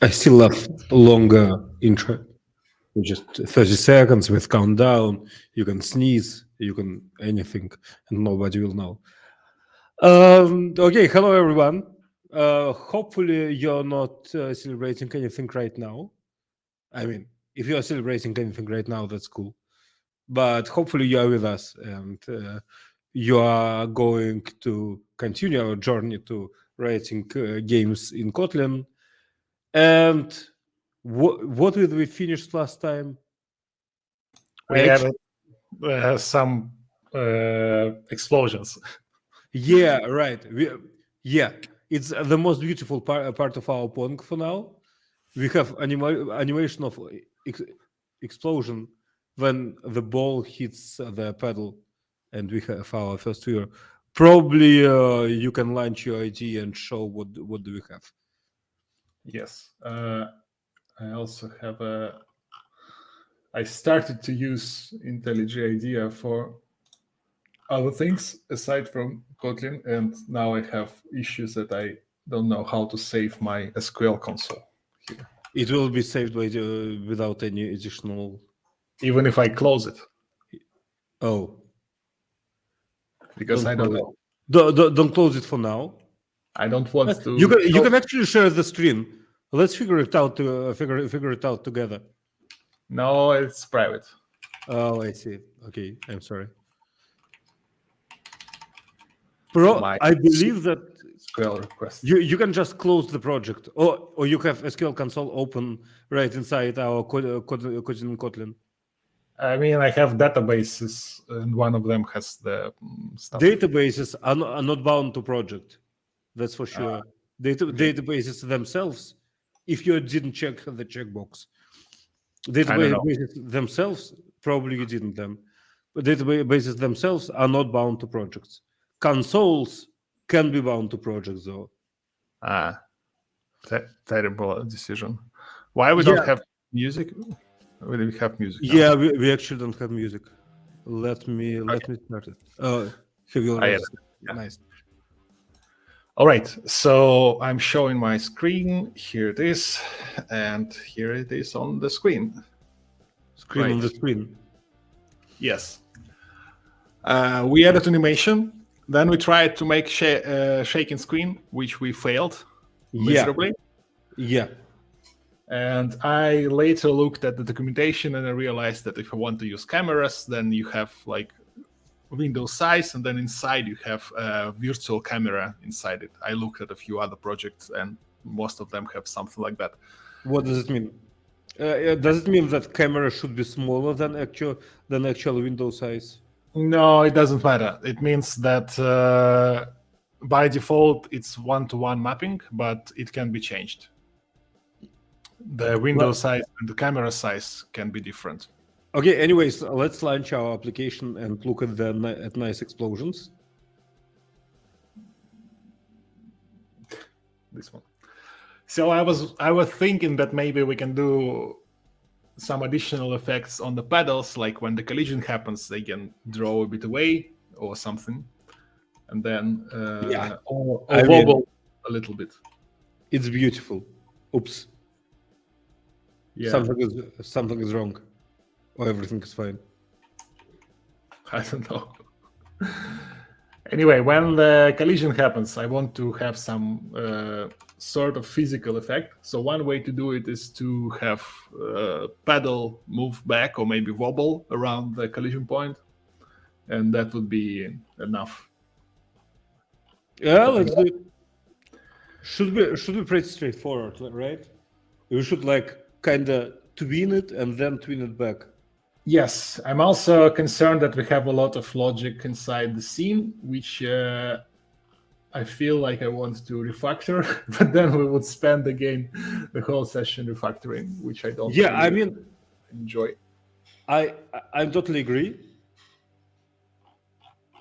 I still love longer intro. Just 30 seconds with countdown. You can sneeze, you can anything, and nobody will know. Okay, hello everyone. Hopefully you're not celebrating anything right now. I mean, if you're celebrating anything right now, that's cool. But hopefully you are with us and you are going to continue our journey to writing games in Kotlin. And what did we finish last time? We had some explosions. Yeah, right. It's the most beautiful part of our Pong for now. We have animation of explosion when the ball hits the pedal, and we have our first viewer. Probably you can launch your ID and show what do we have. Yes. I also have I started to use IntelliJ IDEA for other things aside from Kotlin, and now I have issues that I don't know how to save my SQL console here. It will be saved without any additional. Even if I close it. Oh. Because I don't know. Don't close it for now. I don't want to. You can actually share the screen. Let's figure it out. Figure it out together. No, it's private. Oh, I see. Okay, I'm sorry. I believe that SQL request. You can just close the project, or you have SQL console open right inside our Kotlin. I mean, I have databases, and one of them has the stuff. Databases are not bound to project. That's for sure. Databases themselves, if you didn't check the checkbox, databases themselves, probably you didn't them, but databases themselves are not bound to projects. Consoles can be bound to projects, though. Terrible decision. Why we don't have music? Why do we have music now? Yeah, we actually don't have music. Let me start it. Have you already? Yeah. Nice. All right, so I'm showing my screen. Here it is, and here it is on the screen. On the screen. Yes. We added animation. Then we tried to make shaking screen, which we failed miserably. Yeah. And I later looked at the documentation and I realized that if I want to use cameras, then you have like window size, and then inside you have a virtual camera inside it. I looked at a few other projects and most of them have something like that. What does it mean? Does it mean that camera should be smaller than actual window size? No, it doesn't matter. It means that by default it's one-to-one mapping, but it can be changed. The window size and the camera size can be different. Okay, anyways, let's launch our application and look at nice explosions. This one. So I was thinking that maybe we can do some additional effects on the pedals, like when the collision happens, they can draw a bit away or something, and then or wobble a little bit. It's beautiful. Oops. Yeah. Something is wrong, or everything is fine. I don't know. Anyway, when the collision happens, I want to have some sort of physical effect. So one way to do it is to have pedal move back or maybe wobble around the collision point, and that would be enough. Yeah, let's do it. Should be pretty straightforward, right? We should like kind of tween it and then tween it back. Yes, I'm also concerned that we have a lot of logic inside the scene, which I feel like I want to refactor, but then we would spend again the whole session refactoring, which I don't really enjoy. I totally agree.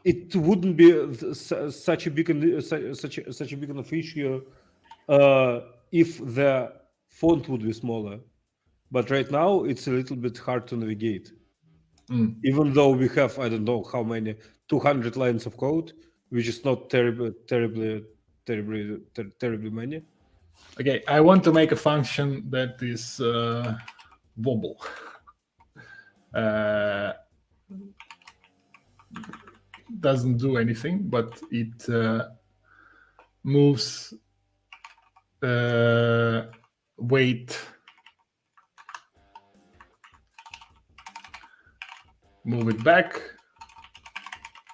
It wouldn't be such a big enough issue if the font would be smaller, but right now it's a little bit hard to navigate. Mm. Even though we have, I don't know how many, 200 lines of code, which is not terribly many. Okay, I want to make a function that is wobble. Doesn't do anything, but it moves weight, move it back,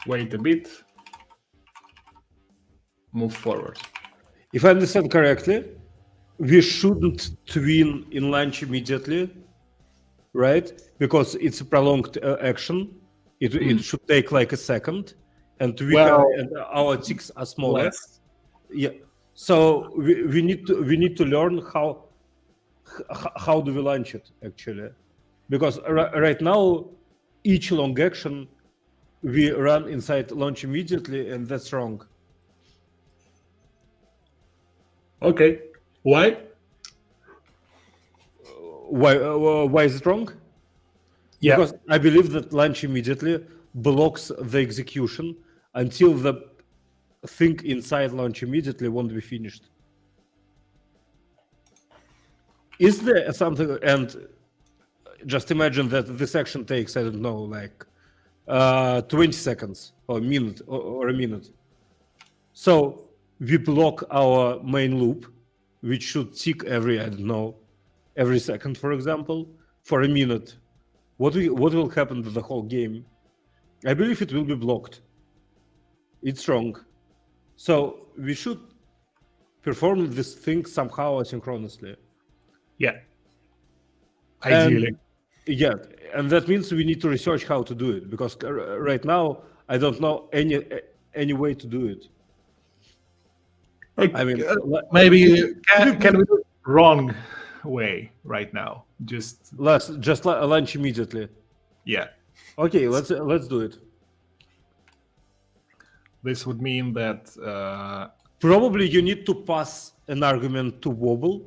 wait a bit, move forward. If I understand correctly, we shouldn't tween in launch immediately, right? Because it's a prolonged action. It should take like a second, and and our ticks are smaller. Less. Yeah. So we need to learn how do we launch it actually, because right now each long action we run inside launch immediately, and that's wrong. Okay. Why? Why is it wrong? Yeah. Because I believe that launch immediately blocks the execution until the thing inside launch immediately won't be finished. Is there something? And just imagine that this action takes, I don't know, like 20 seconds or a minute or a minute. So we block our main loop, which should tick every, I don't know, every second, for example, for a minute. What will happen to the whole game? I believe it will be blocked. It's wrong. So we should perform this thing somehow asynchronously. Yeah. Ideally. And that means we need to research how to do it, because right now I don't know any way to do it. I mean, maybe can we do it wrong way right now? Just launch immediately. Yeah. Okay, let's do it. This would mean that probably you need to pass an argument to wobble,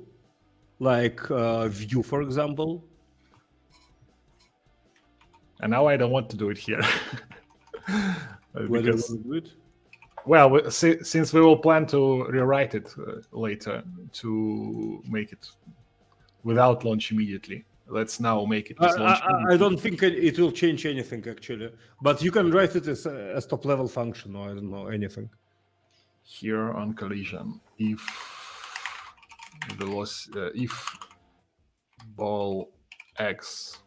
like view, for example. And now I don't want to do it here. Why do you want to do it? Well, since we will plan to rewrite it later to make it without launch immediately, let's now make it with launch immediately. I don't think it will change anything actually, but you can write it as a top-level function, or I don't know, anything. Here on collision, if ball x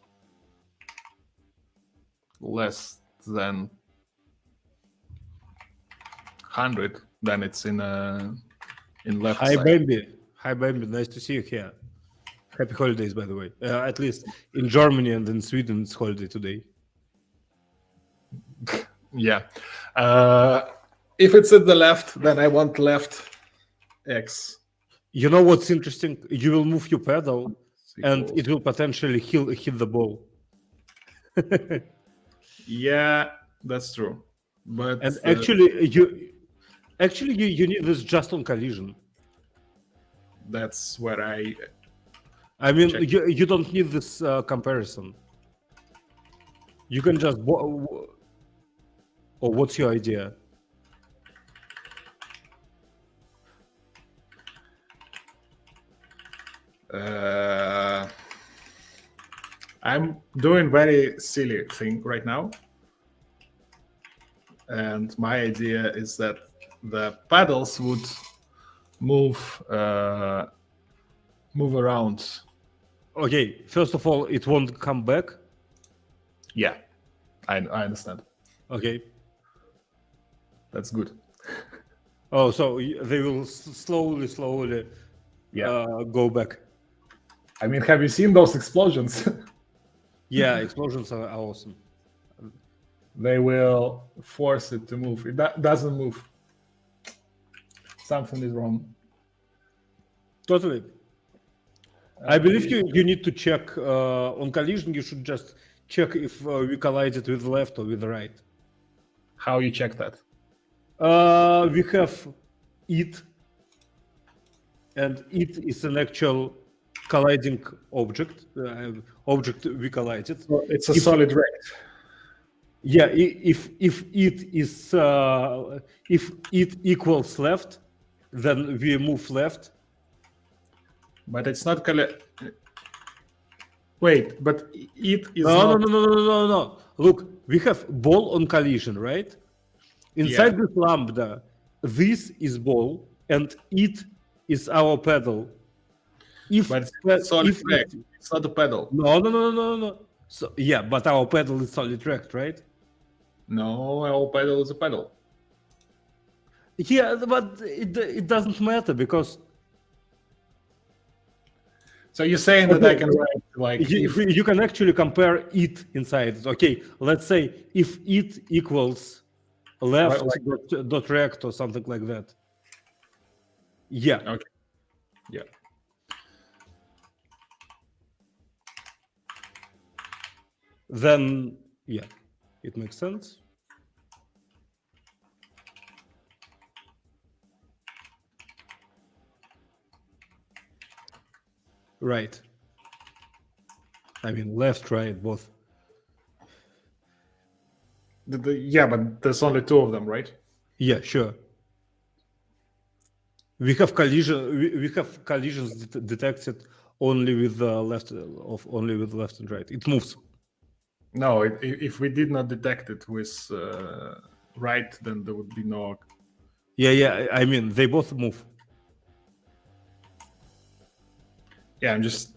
less than 100, then it's in left Hi, side. Hi, Bambi. Nice to see you here. Happy holidays, by the way. At least in Germany and in Sweden, it's holiday today. Yeah. If it's at the left, then I want left x. You know what's interesting? You will move your pedal, and it will potentially hit the ball. Yeah, that's true. But and actually, you need this just on collision. That's where I mean, you don't need this comparison. You can just. Or what's your idea? I'm doing very silly thing right now. And my idea is that the paddles would move around. Okay, first of all, it won't come back. Yeah, I understand. Okay. That's good. Oh, so they will slowly go back. I mean, have you seen those explosions? Yeah, explosions are awesome. They will force it to move. It doesn't move. Something is wrong. Totally. I believe you need to check on collision. You should just check if we collided with the left or with the right. How you check that? We have it, and it is an actual colliding object, object we collided. So it's a solid rect. Yeah, if it equals left, then we move left. But it's not Wait, but it is No, not. no. Look, we have ball on collision, right? Inside this lambda, this is ball and it is our pedal. But it's a solid rect. It's not a pedal. No. So yeah, but our pedal is solid rect, right? No, our pedal is a pedal. Yeah, but it doesn't matter because So you're saying that I can write like you can actually compare it inside. Okay, let's say if it equals left dot rect or something like that. Yeah. Okay. Yeah. Then yeah, it makes sense. Right. I mean, left, right, both. Yeah, but there's only two of them, right? Yeah, sure. We have collision. We have collisions detected only with left only with left and right. It moves. No, if we did not detect it with right, then there would be no. Yeah. I mean, they both move. Yeah, I'm just.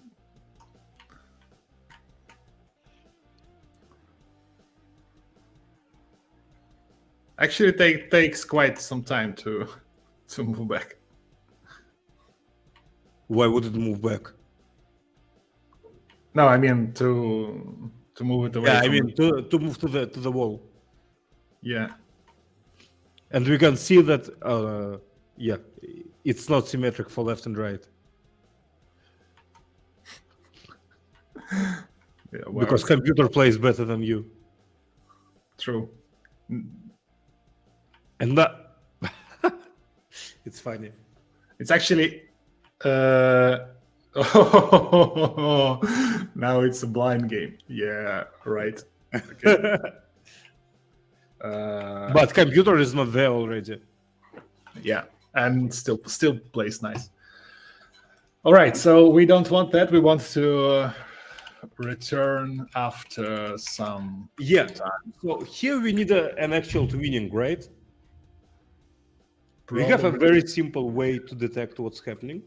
Actually, it takes quite some time to move back. Why would it move back? No, I mean to move it away. Yeah, I mean to move to the wall. Yeah. And we can see that yeah, it's not symmetric for left and right. Yeah, well, because computer plays better than you. True. And that it's funny. It's actually now it's a blind game. Yeah, right. Okay. But computer is not there already. Yeah, and still plays nice. All right, so we don't want that. We want to return after some time. So here we need an actual twinning, right? Probably. We have a very simple way to detect what's happening.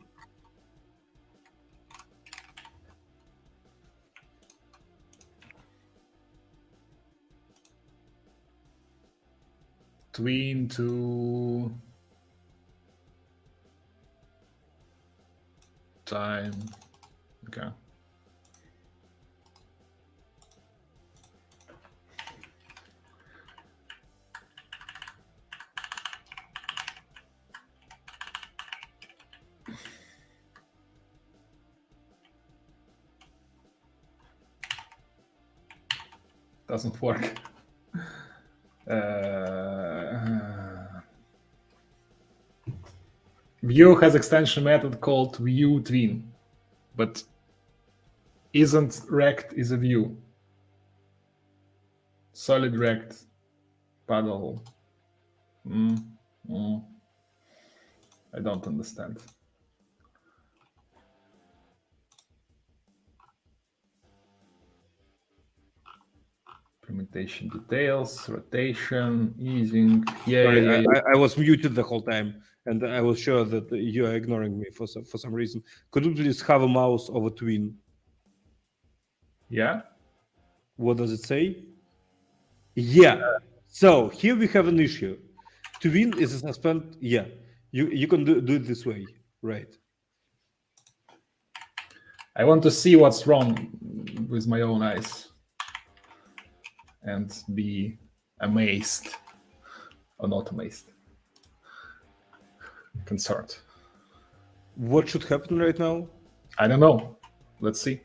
Tween to time. Okay. Doesn't work. Vue has extension method called view tween, but isn't rect is a view. Solid rect paddle. I don't understand. Implementation details, rotation, easing. Sorry, I was muted the whole time, and I was sure that you are ignoring me for some reason. Could you please have a mouse over tween? Yeah. What does it say? Yeah. So here we have an issue. Tween is a suspend. Yeah, you can do it this way, right? I want to see what's wrong with my own eyes and be amazed or not amazed, concerned. What should happen right now? I don't know. Let's see.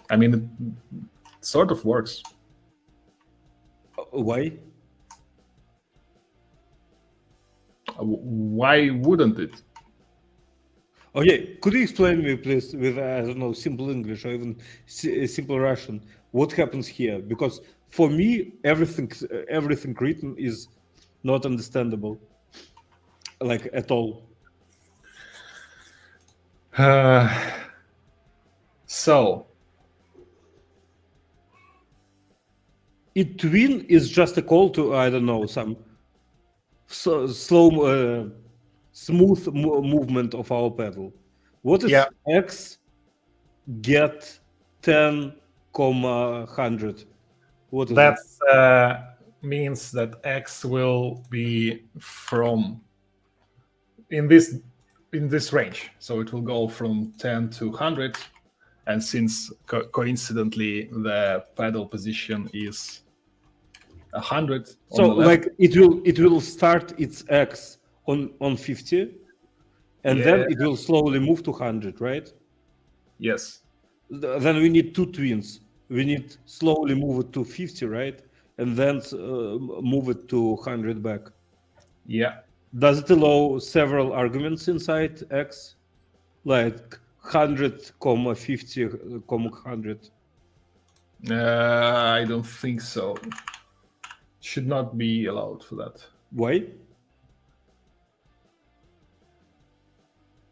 I mean, it sort of works. Why? Why wouldn't it? Okay, could you explain me, please, with I don't know, simple English or even simple Russian, what happens here? Because for me, everything written is not understandable, like at all. So It twin is just a call to I don't know some slow, smooth movement of our pedal. What is yeah, x get 10, 100? What is that it? means that x will be from in this range. So it will go from 10 to 100, and since coincidentally the pedal position is 100 So on the left. like it will start its x on 50, and Yeah. then it will slowly move to 100, right? Yes. Then we need two twins. We need slowly move it to 50, right? And then move it to 100 back. Yeah. Does it allow several arguments inside x? Like 100, 50, 100? I don't think so. Should not be allowed for that. Why?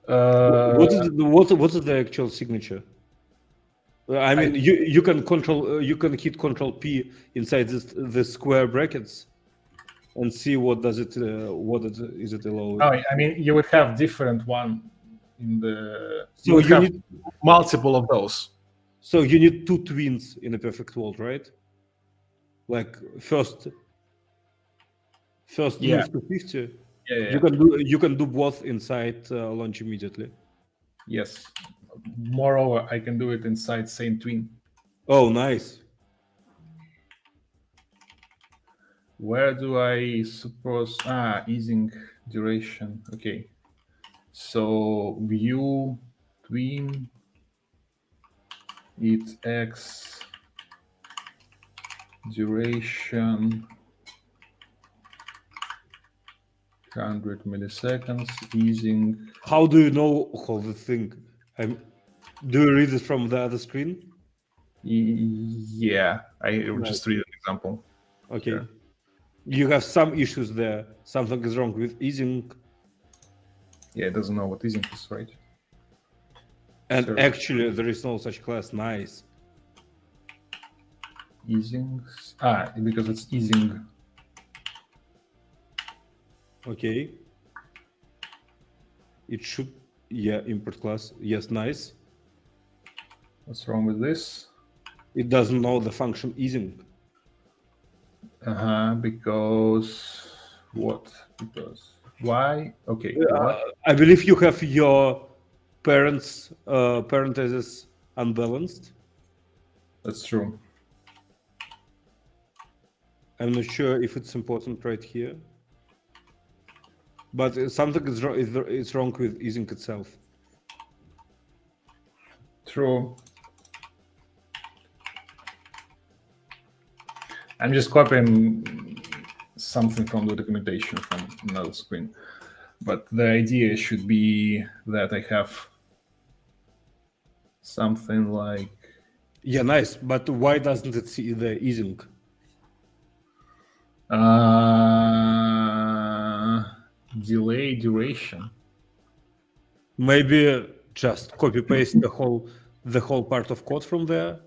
What is the actual signature? I mean, you can control you can hit Control P inside the square brackets and see what does it is it allowed. Oh, I mean, you would have different one in the. So You you have need multiple of those. so you need two twins in a perfect world, right? Like first Yeah. move to 50. Yeah. You can do both inside launch immediately. Yes. Moreover, I can do it inside same twin. Oh, nice. Where do I suppose? Easing duration. Okay. So view twin it x duration 100 milliseconds easing. How do you know how the thing? Do you read it from the other screen? Yeah, I will just read an example. Okay. Here. You have some issues there. Something is wrong with easing. Yeah, it doesn't know what easing is, right? And Sure. actually, there is no such class. Nice. Easing. Because it's easing. Okay. It should, yeah, import class. Yes, nice. What's wrong with this? It doesn't know the function easing. Because what? Because why? Okay. I believe you have your parentheses unbalanced. That's true. I'm not sure if it's important right here. But something is wrong with easing itself. True. I'm just copying something from the documentation from another screen. But the idea should be that I have something like. Yeah, nice. But why doesn't it see the easing? Delay duration. Maybe just copy paste the whole part of code from there.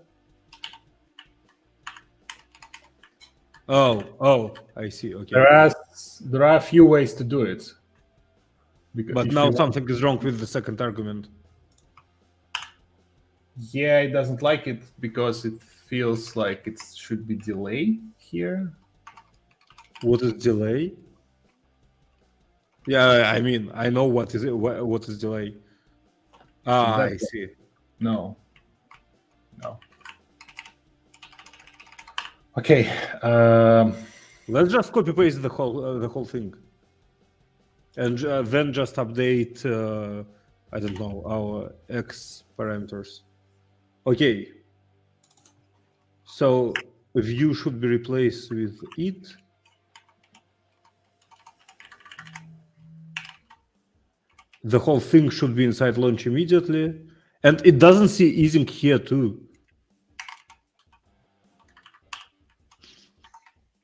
Oh, I see. Okay. There are a few ways to do it. But now something is wrong with the second argument. Yeah, it doesn't like it because it feels like it should be delay here. What is delay? Yeah, I mean, I know what is delay. I see. No. Okay. Let's just copy paste the whole thing, and then just update. I don't know, our x parameters. Okay. So view should be replaced with it. The whole thing should be inside launch immediately. And it doesn't see easing here too.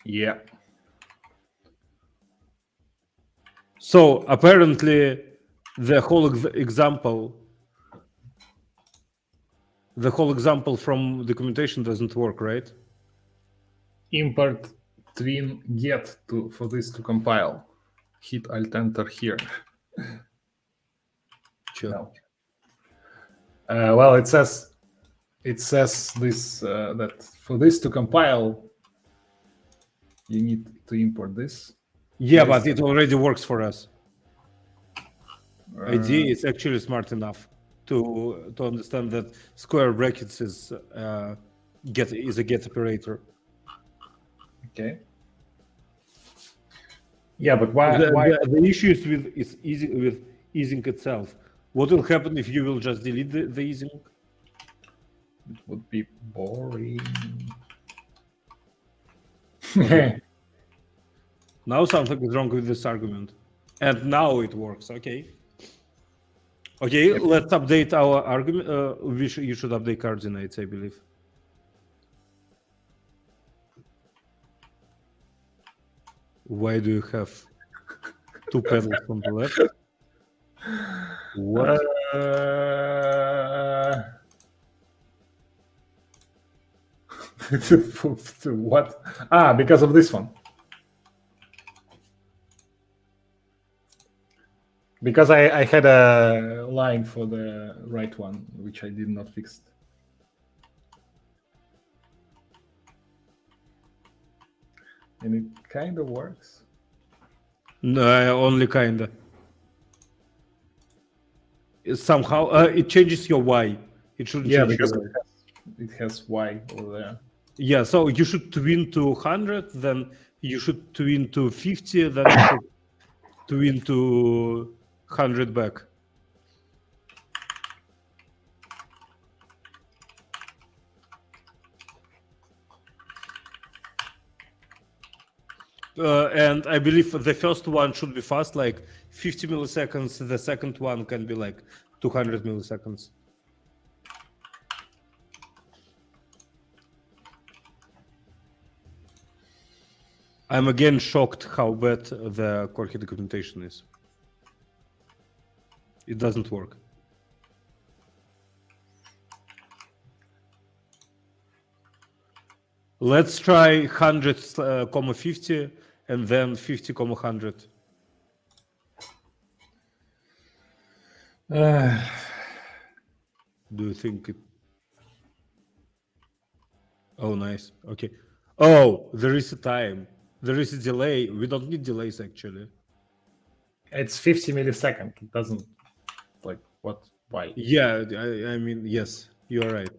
Yeah. So apparently the whole example from documentation doesn't work, right? Import twin get for this to compile. Hit Alt Enter here. Sure. No. Well, it says this that for this to compile, you need to import this. Yeah, but it already works for us. IDE is actually smart enough to understand that square brackets is a get operator. Okay. Yeah, but why? The issue is with easing itself. What will happen if you will just delete the easing? It would be boring. Now something is wrong with this argument, and now it works. Okay. Okay, Yep. Let's update our argument. You should update coordinates, I believe. Why do you have two pedals on the left? What? What? Because of this one. Because I had a line for the right one, which I did not fix. And it kind of works. No, only kinda. Somehow it changes your Y. It shouldn't change because your Y. it has Y over there. Yeah, so you should twin to 100, then you should twin to 50, then you should twin to 100 back. And I believe the first one should be fast, like 50 milliseconds. The second one can be like 200 milliseconds. I'm again shocked how bad the KorGE documentation is. It doesn't work. Let's try 100, 50 and then 50, 100. Do you think it? Oh, nice. Okay. Oh, there is a time. There is a delay. We don't need delays actually. It's 50 milliseconds. It doesn't like what? Why? Yeah, I mean, yes, you're right.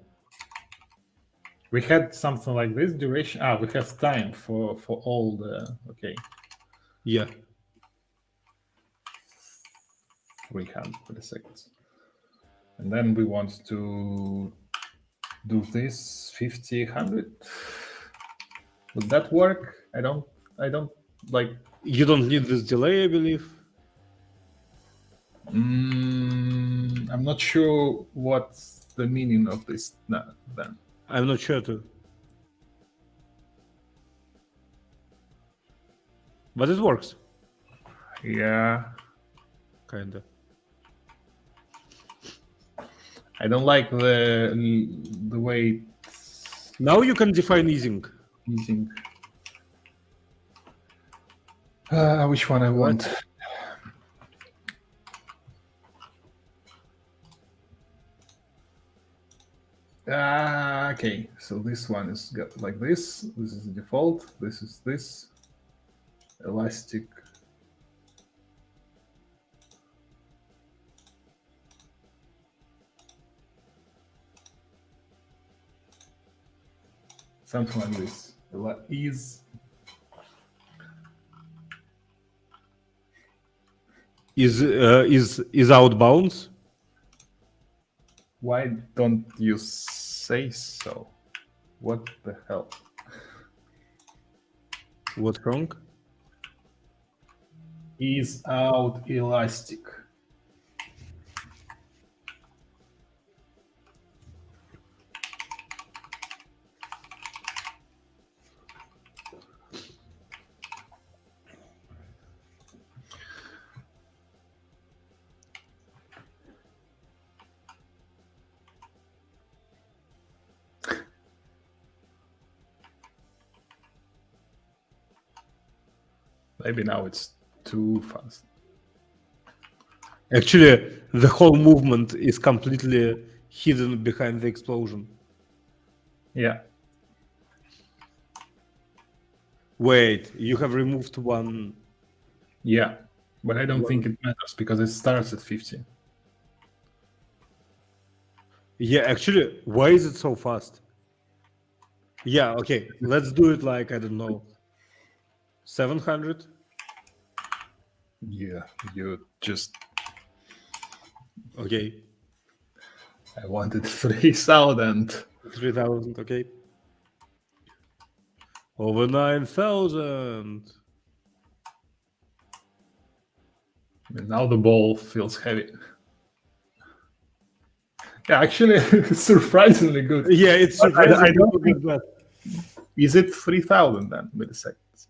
We had something like this duration. We have time for all the Yeah. 300 milliseconds, and then we want to do this 50, 100. Would that work? I don't like. You don't need this delay, I believe. I'm not sure what's the meaning of this then. I'm not sure too. But it works. Yeah. Kinda. I don't like the way. Now you can define easing. Which one I want? Okay, so this one is got like this. This is the default. This is this elastic. Something like this. Is outbounds? Why don't you say so? What the hell? What's wrong? Is out elastic. Maybe now it's too fast. Actually, the whole movement is completely hidden behind the explosion. Yeah. Wait, you have removed one. Yeah. But I don't think it matters because it starts at 50. Yeah, actually, why is it so fast? Yeah, okay, let's do it like, I don't know, 700? Yeah, you just. Okay, I wanted 3,000. 3,000, okay. Over 9,000. And now the ball feels heavy. Yeah, actually, it's surprisingly good. Yeah, it's But I surprising. don't think is it 3,000 then milliseconds?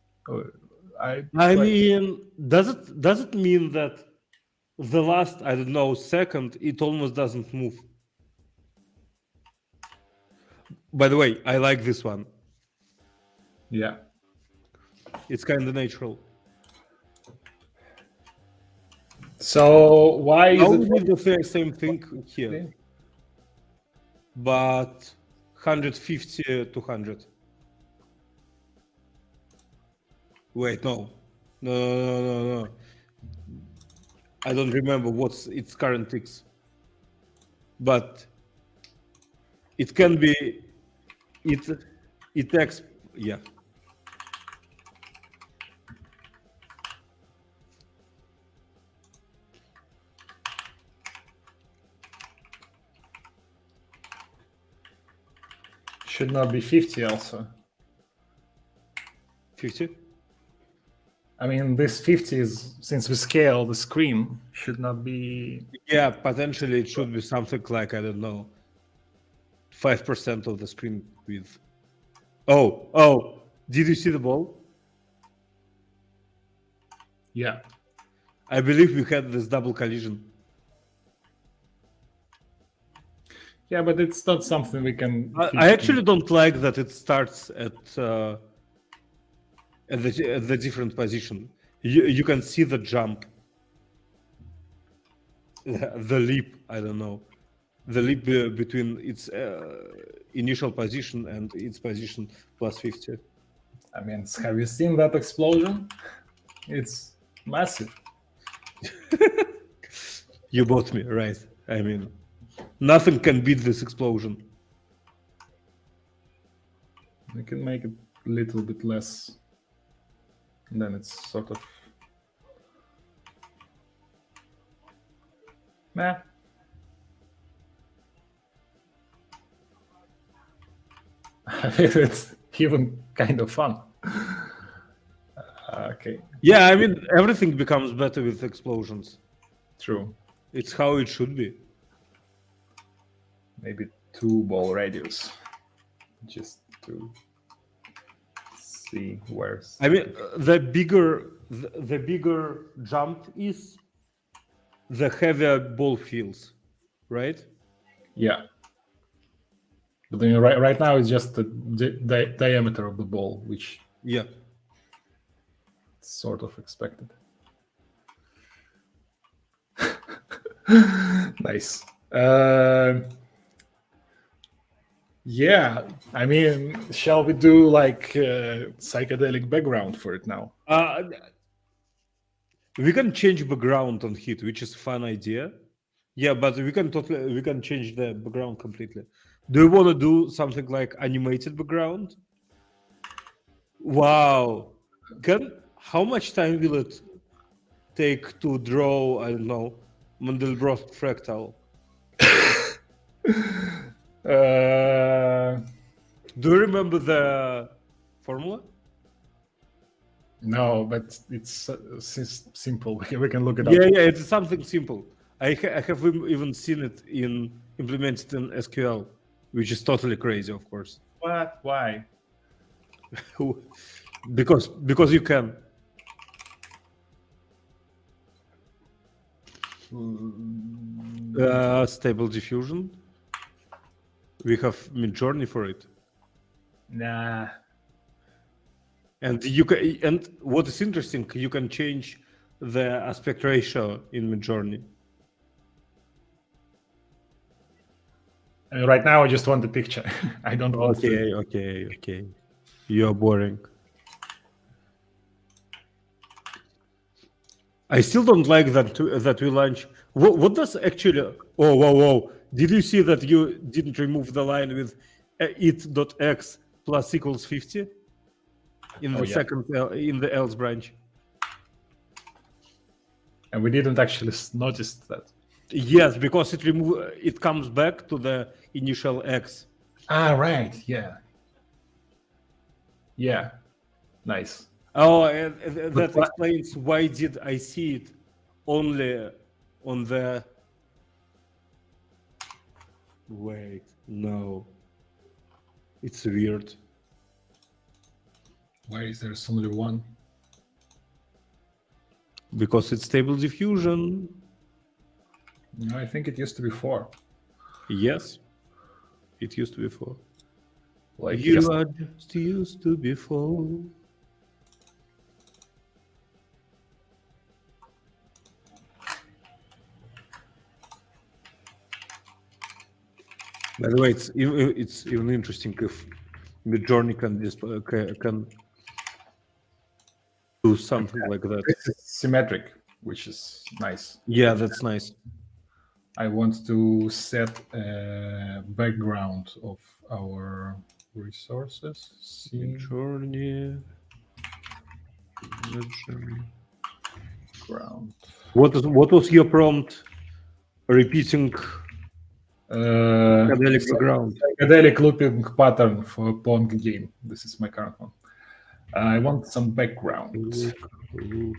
I mean, does it mean that the last, I don't know, second, it almost doesn't move? By the way, I like this one. Yeah. It's kind of natural. So why Now is we it? need the same thing here, but 150 to 100. Wait, no. I don't remember what's its current ticks, but it can be it takes, yeah. Should not be 50 also. 50? I mean, this 50 is, since we scale the screen, should not be. Yeah, potentially it should be something like, I don't know, 5% of the screen width. Oh, did you see the ball? Yeah. I believe we had this double collision. Yeah, but it's not something we can. I actually don't like that it starts at the different position. You can see the jump, the leap. I don't know, the leap between its initial position and its position plus 50. I mean, have you seen that explosion? It's massive. You bought me, right? I mean, nothing can beat this explosion. We can make it a little bit less. And then it's sort of. Meh. I think it's even kind of fun. Okay. Yeah, I mean, everything becomes better with explosions. True. It's how it should be. Maybe 2 ball radius, just to see where's. I mean, the bigger jump is, the heavier ball feels, right? Yeah. But I mean, right now it's just the diameter of the ball, which Yeah. sort of expected. Nice. Yeah, I mean, shall we do like psychedelic background for it now? We can change background on Hit, which is a fun idea. Yeah, but we can change the background completely. Do you want to do something like animated background? Wow. How much time will it take to draw, I don't know, Mandelbrot fractal? Do you remember the formula? No, but it's simple. We can look it up. Yeah, it's something simple. I have even seen it implemented in SQL, which is totally crazy, of course. What? Why? Because you can. Stable diffusion. We have Midjourney for it. Nah. And you can, and what is interesting, you can change the aspect ratio in Midjourney. Right now, I just want the picture. I don't want to. Okay. You're boring. I still don't like that we launch. What does actually? Oh, whoa! Did you see that you didn't remove the line with it.x plus equals 50 in the second in the else branch? And we didn't actually notice that. Yes, because it comes back to the initial x. Ah, right. Yeah. Nice. Oh, that explains why did I see it only on the. Wait, no. It's weird. Why is there only one? Because it's stable diffusion. No, I think it used to be 4. Yes, it used to be 4. Like You are just used to be 4. By the way, it's even interesting if Midjourney can do something like that. It's symmetric, which is nice. Yeah, that's nice. I want to set a background of our resources. Midjourney. Ground. What was your prompt? Repeating psychedelic background. Psychedelic looping pattern for Pong game. This is my current one. I want some background. Looping.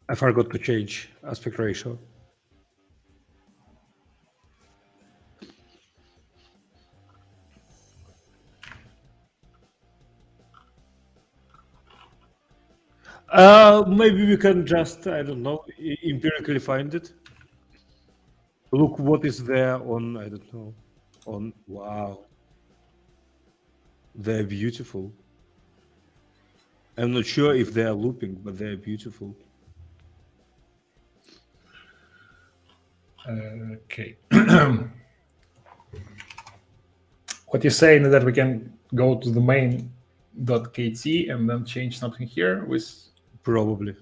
I forgot to change aspect ratio. Maybe we can just, I don't know, empirically find it. Look what is there on, I don't know, on, wow. They're beautiful. I'm not sure if they're looping, but they're beautiful. Okay. What you're saying is that we can go to the main.kt and then change something here with probably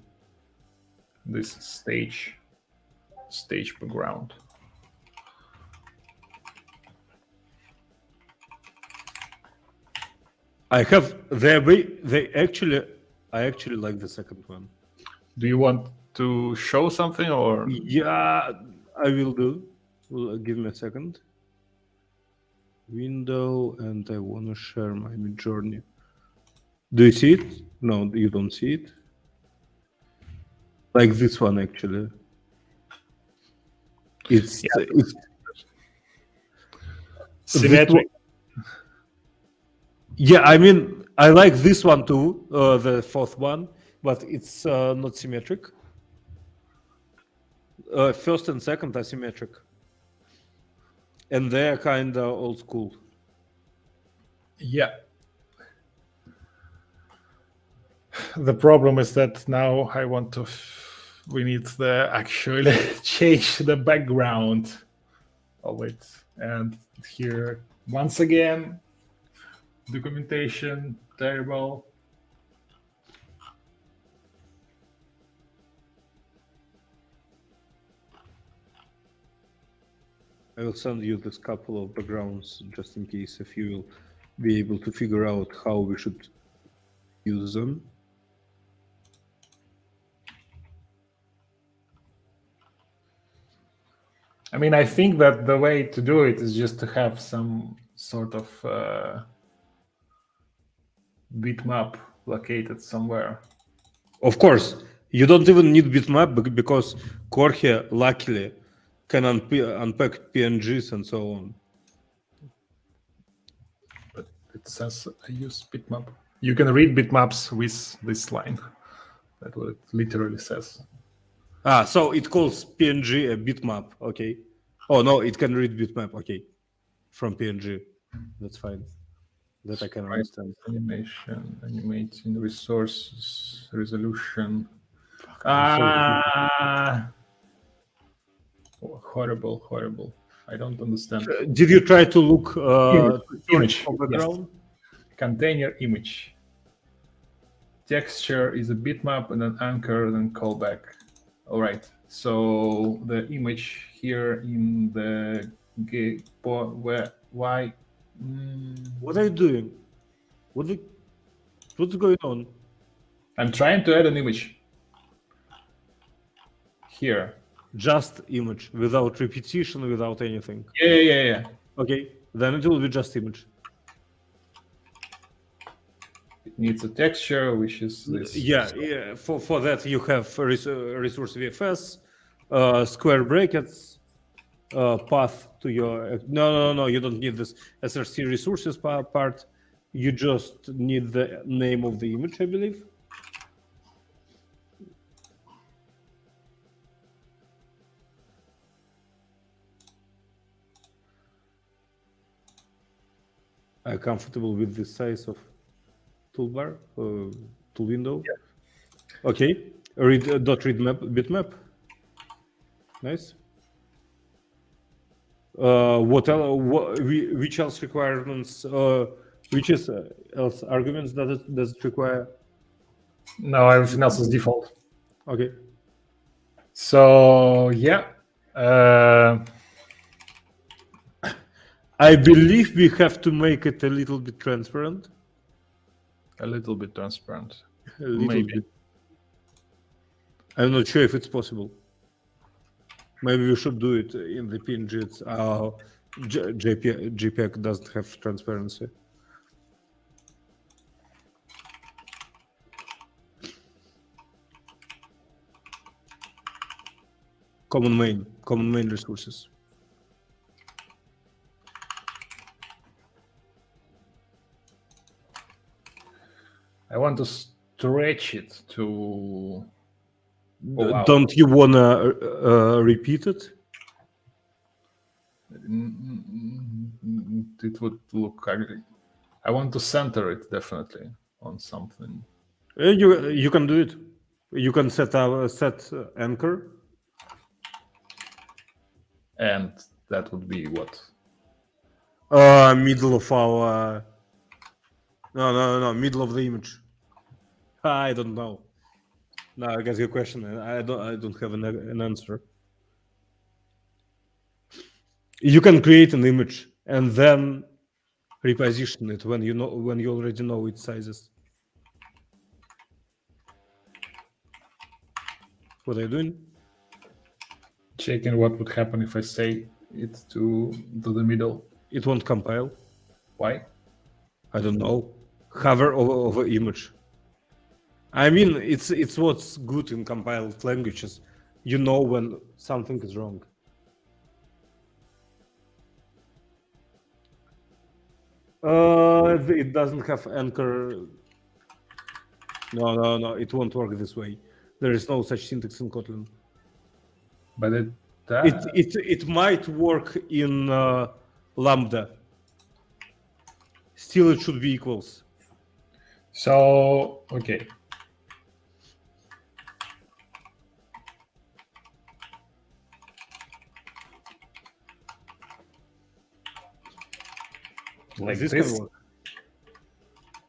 this stage background. I actually like the second one. Do you want to show something or? Yeah, I will do. Give me a second. Window, and I want to share my Midjourney. Do you see it? No, you don't see it. Like this one, actually. It's symmetric. Yeah, I mean, I like this one too, the fourth one, but it's not symmetric. First and second are symmetric. And they're kind of old school. Yeah. The problem is that now I want to. We need the actually change the background of it, and here once again, documentation terrible. I will send you this couple of backgrounds just in case if you will be able to figure out how we should use them. I mean, I think that the way to do it is just to have some sort of bitmap located somewhere. Of course, you don't even need bitmap because KorGE luckily can unpack PNGs and so on. But it says I use bitmap. You can read bitmaps with this line. That's what it literally says. So it calls PNG a bitmap, okay. Oh no, it can read bitmap. Okay, from PNG. That's fine. That I can understand. Animation, animating resources, resolution. Horrible. I don't understand. Did you try to look Image. for background? Container image. Texture is a bitmap and an anchor and then callback. All right. So the image here in the why? What are you doing? What's going on? I'm trying to add an image here. Just image without repetition, without anything. Yeah. Okay, then it will be just image. It needs a texture, which is this. Yeah. For that you have resource VFS, square brackets, path to your. No. You don't need this SRC resources part. You just need the name of the image, I believe. Are you comfortable with the size of toolbar, tool window? Yeah. Okay. Read map bitmap. Nice. What else? Which else requirements? Which else arguments does it require? No, everything else is default. Okay. So yeah. I believe we have to make it a little bit transparent. A little bit transparent. A little bit. I'm not sure if it's possible. Maybe we should do it in the PNG. JPEG doesn't have transparency. Common main resources. I want to stretch it to. Oh, wow. Don't you wanna repeat it? It would look ugly. I want to center it definitely on something. You can do it. You can set anchor. And that would be what? Middle of our. No. Middle of the image. I don't know. No, I guess your question. I don't have an answer. You can create an image and then reposition it when you already know its sizes. What are you doing? Checking what would happen if I say it to the middle. It won't compile. Why? I don't know. Hover over image. I mean, it's what's good in compiled languages. You know when something is wrong. It doesn't have anchor. No. It won't work this way. There is no such syntax in Kotlin. But it might work in Lambda. Still, it should be equals. So okay. Like this can work.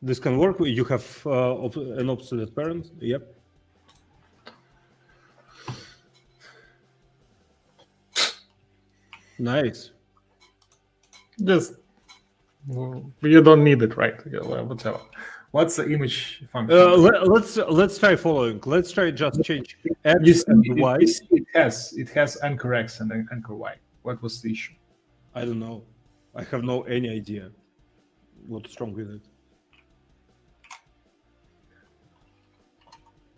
This can work. You have an obsolete parent. Yep. Nice. Just you don't need it, right? Yeah, whatever. What's the image function? Let's try following. Let's try just change X and Y. It has anchor X and anchor Y. What was the issue? I don't know. I have any idea what's wrong with it.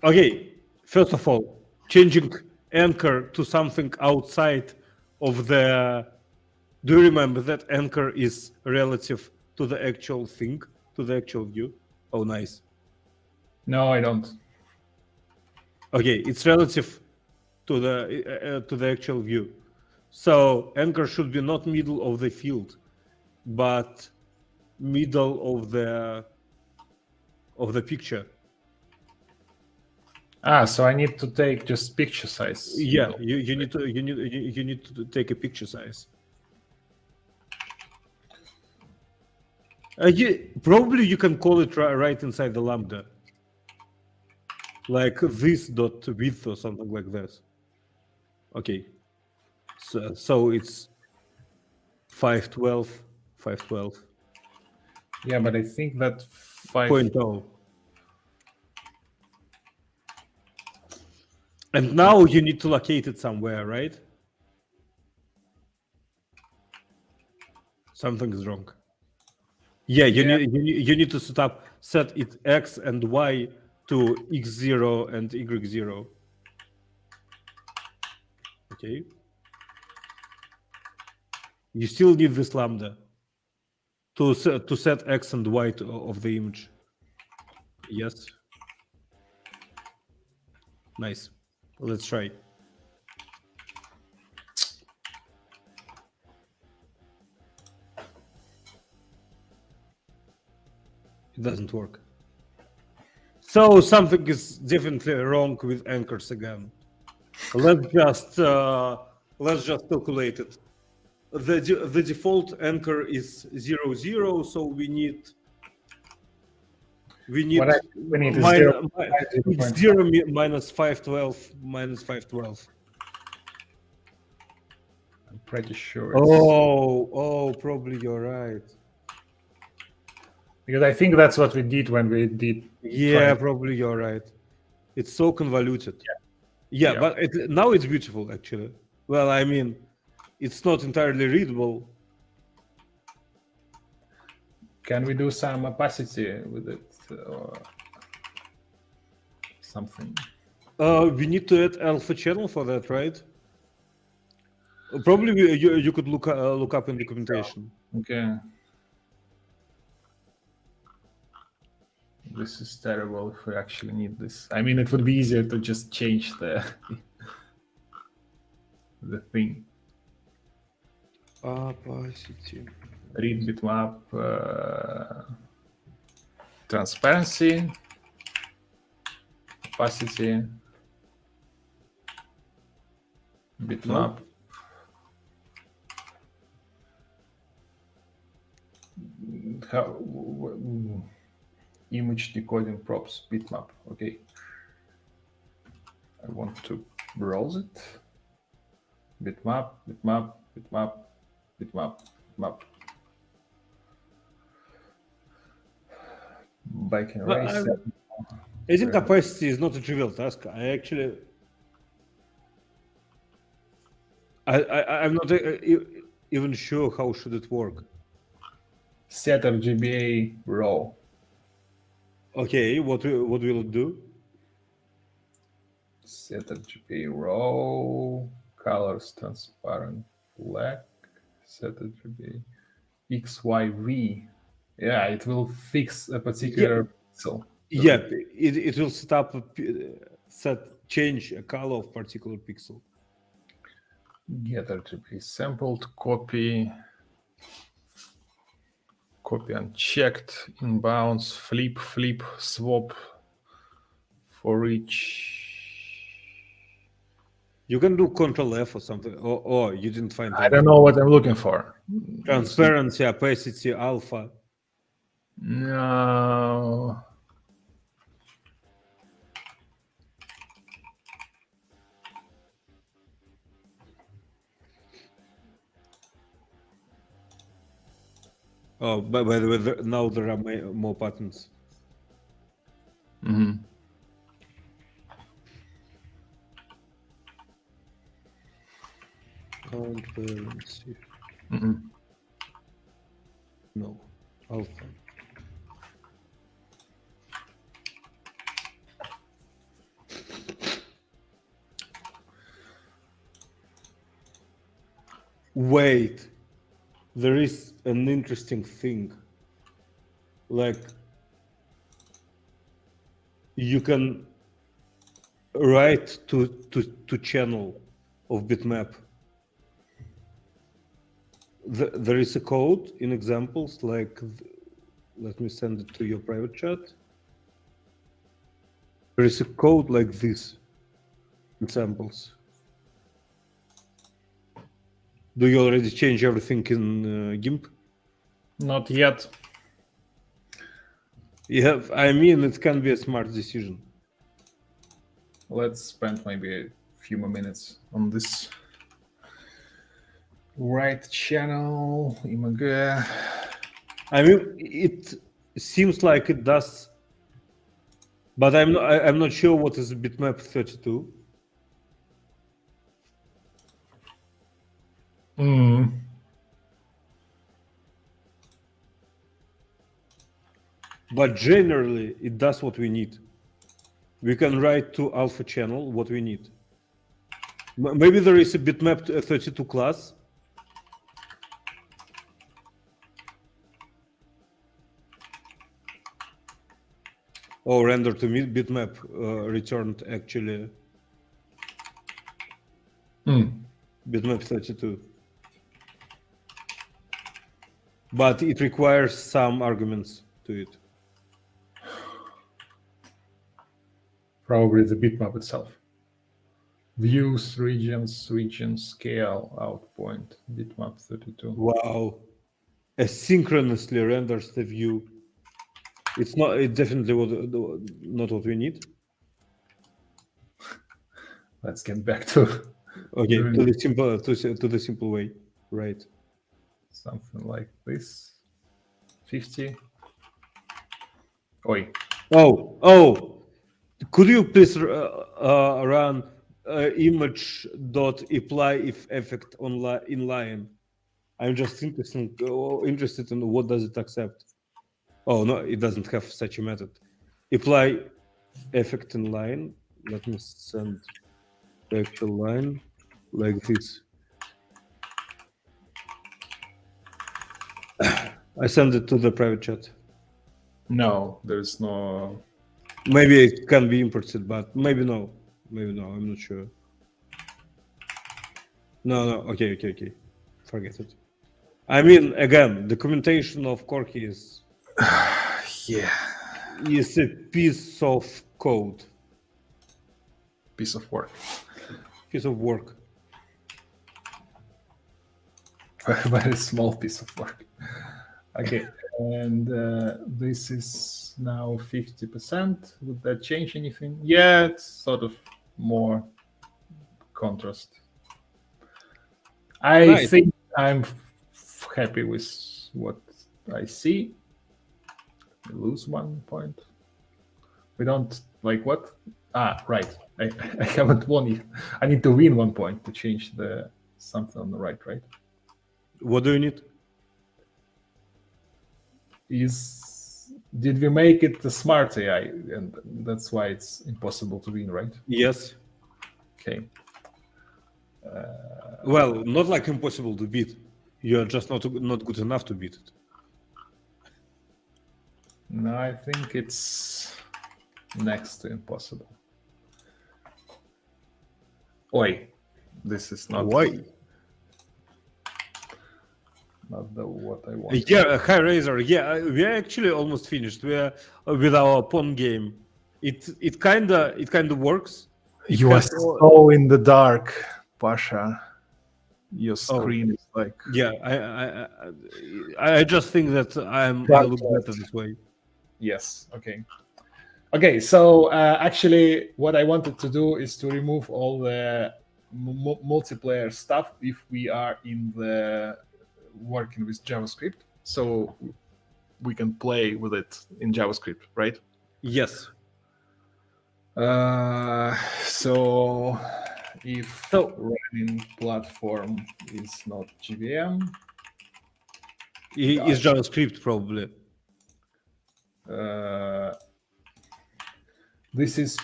Okay, first of all, changing anchor to something outside of the. Do you remember that anchor is relative to the actual thing, to the actual view? Oh, nice. No, I don't. Okay, it's relative to the actual view. So anchor should be not middle of the field, but middle of the picture. So I need to take just picture size. Yeah, middle. you need to take a picture size. Probably you can call it right inside the lambda, like this dot width or something like this. Okay, so it's 512. Yeah, but I think that 5.0. And now you need to locate it somewhere, right? Something is wrong. Yeah, you need to set it x and y to x0 and y0. Okay. You still need this lambda to set x and y of the image. Yes. Nice. Let's try. It doesn't work. So something is definitely wrong with anchors again. Let's just calculate it. The default anchor is 0, 0, so we need we need is 0, it's 0 minus 512 minus 512. I'm pretty sure. Probably you're right. Because I think that's what we did when we did. Yeah, probably you're right. It's so convoluted. Yeah, but now it's beautiful, actually. Well, I mean, it's not entirely readable. Can we do some opacity with it or something? We need to add alpha channel for that, right? Probably you could look up in documentation. Okay. This is terrible if we actually need this. I mean, it would be easier to just change the thing. Opacity. Read bitmap, transparency, opacity, bitmap. How image decoding props bitmap? Okay, I want to browse it. Bitmap, bitmap, bitmap, bitmap, bitmap. Bike and race. I think opacity is not a trivial task. I'm not even sure how should it work. Set RGBA raw. Okay, what will it do? Set RGBA raw, colors transparent black, set RGBA XYV. Yeah, it will fix a particular pixel. Yeah, it will change a color of particular pixel. Get RGB sampled, copy unchecked, inbounds, flip, swap for each. You can do Control F or something, or you didn't find I don't know what I'm looking for. Transparency, opacity, alpha. No. Oh, by the way, now there are more buttons. Mm-hmm. Transparency. Mm-hmm. No, alpha. Wait, there is an interesting thing. Like, you can write to channel of bitmap. There is a code in examples like, let me send it to your private chat. There is a code like this in samples. Do you already change everything in GIMP? Not yet. Yeah, I mean, it can be a smart decision. Let's spend maybe a few more minutes on this. Right channel, img. I mean, it seems like it does, but I'm not sure what is bitmap 32. But generally, it does what we need. We can write to alpha channel what we need. Maybe there is a bitmap 32 class. Or render to bitmap returned actually bitmap 32. But it requires some arguments to it. Probably the bitmap itself. Views, regions, scale, out point, bitmap 32. Wow. Asynchronously renders the view. It's definitely not what we need. Let's get back to to the simple way, right? Something like this. 50. Oi. Oh! Could you please run image.apply if effect inline? I'm just interested in what does it accept. Oh no, it doesn't have such a method. Apply effect inline. Let me send the actual line like this. I send it to the private chat. No, there's no. Maybe it can be imported, but maybe no. I'm not sure. No. Okay. Forget it. I mean, again, documentation of KorGE is is a piece of code. Piece of work. Piece of work. Very small piece of work. Okay, and this is now 50%. Would that change anything? Yeah, it's sort of more contrast. I think I'm happy with what I see. We lose 1 point. We don't like what? Right. I haven't won yet. I need to win 1 point to change the something on the right? What do you need? Did we make it a smart AI, and that's why it's impossible to win, right? Yes. Okay. Well, not like impossible to beat. You're just not good enough to beat it. No, I think it's next to impossible. Oi, this is not. Why? Not what I want. Yeah, High Razor. Yeah, we're actually almost finished. We're with our pawn game. It kind of works. You are so in the dark, Pasha. Your screen is like. Yeah, I just think that I look better this way. Yes. Okay. So actually, what I wanted to do is to remove all the multiplayer stuff if we are in the working with JavaScript, so we can play with it in JavaScript, right? Yes. So if running platform is not JVM, is JavaScript probably. This is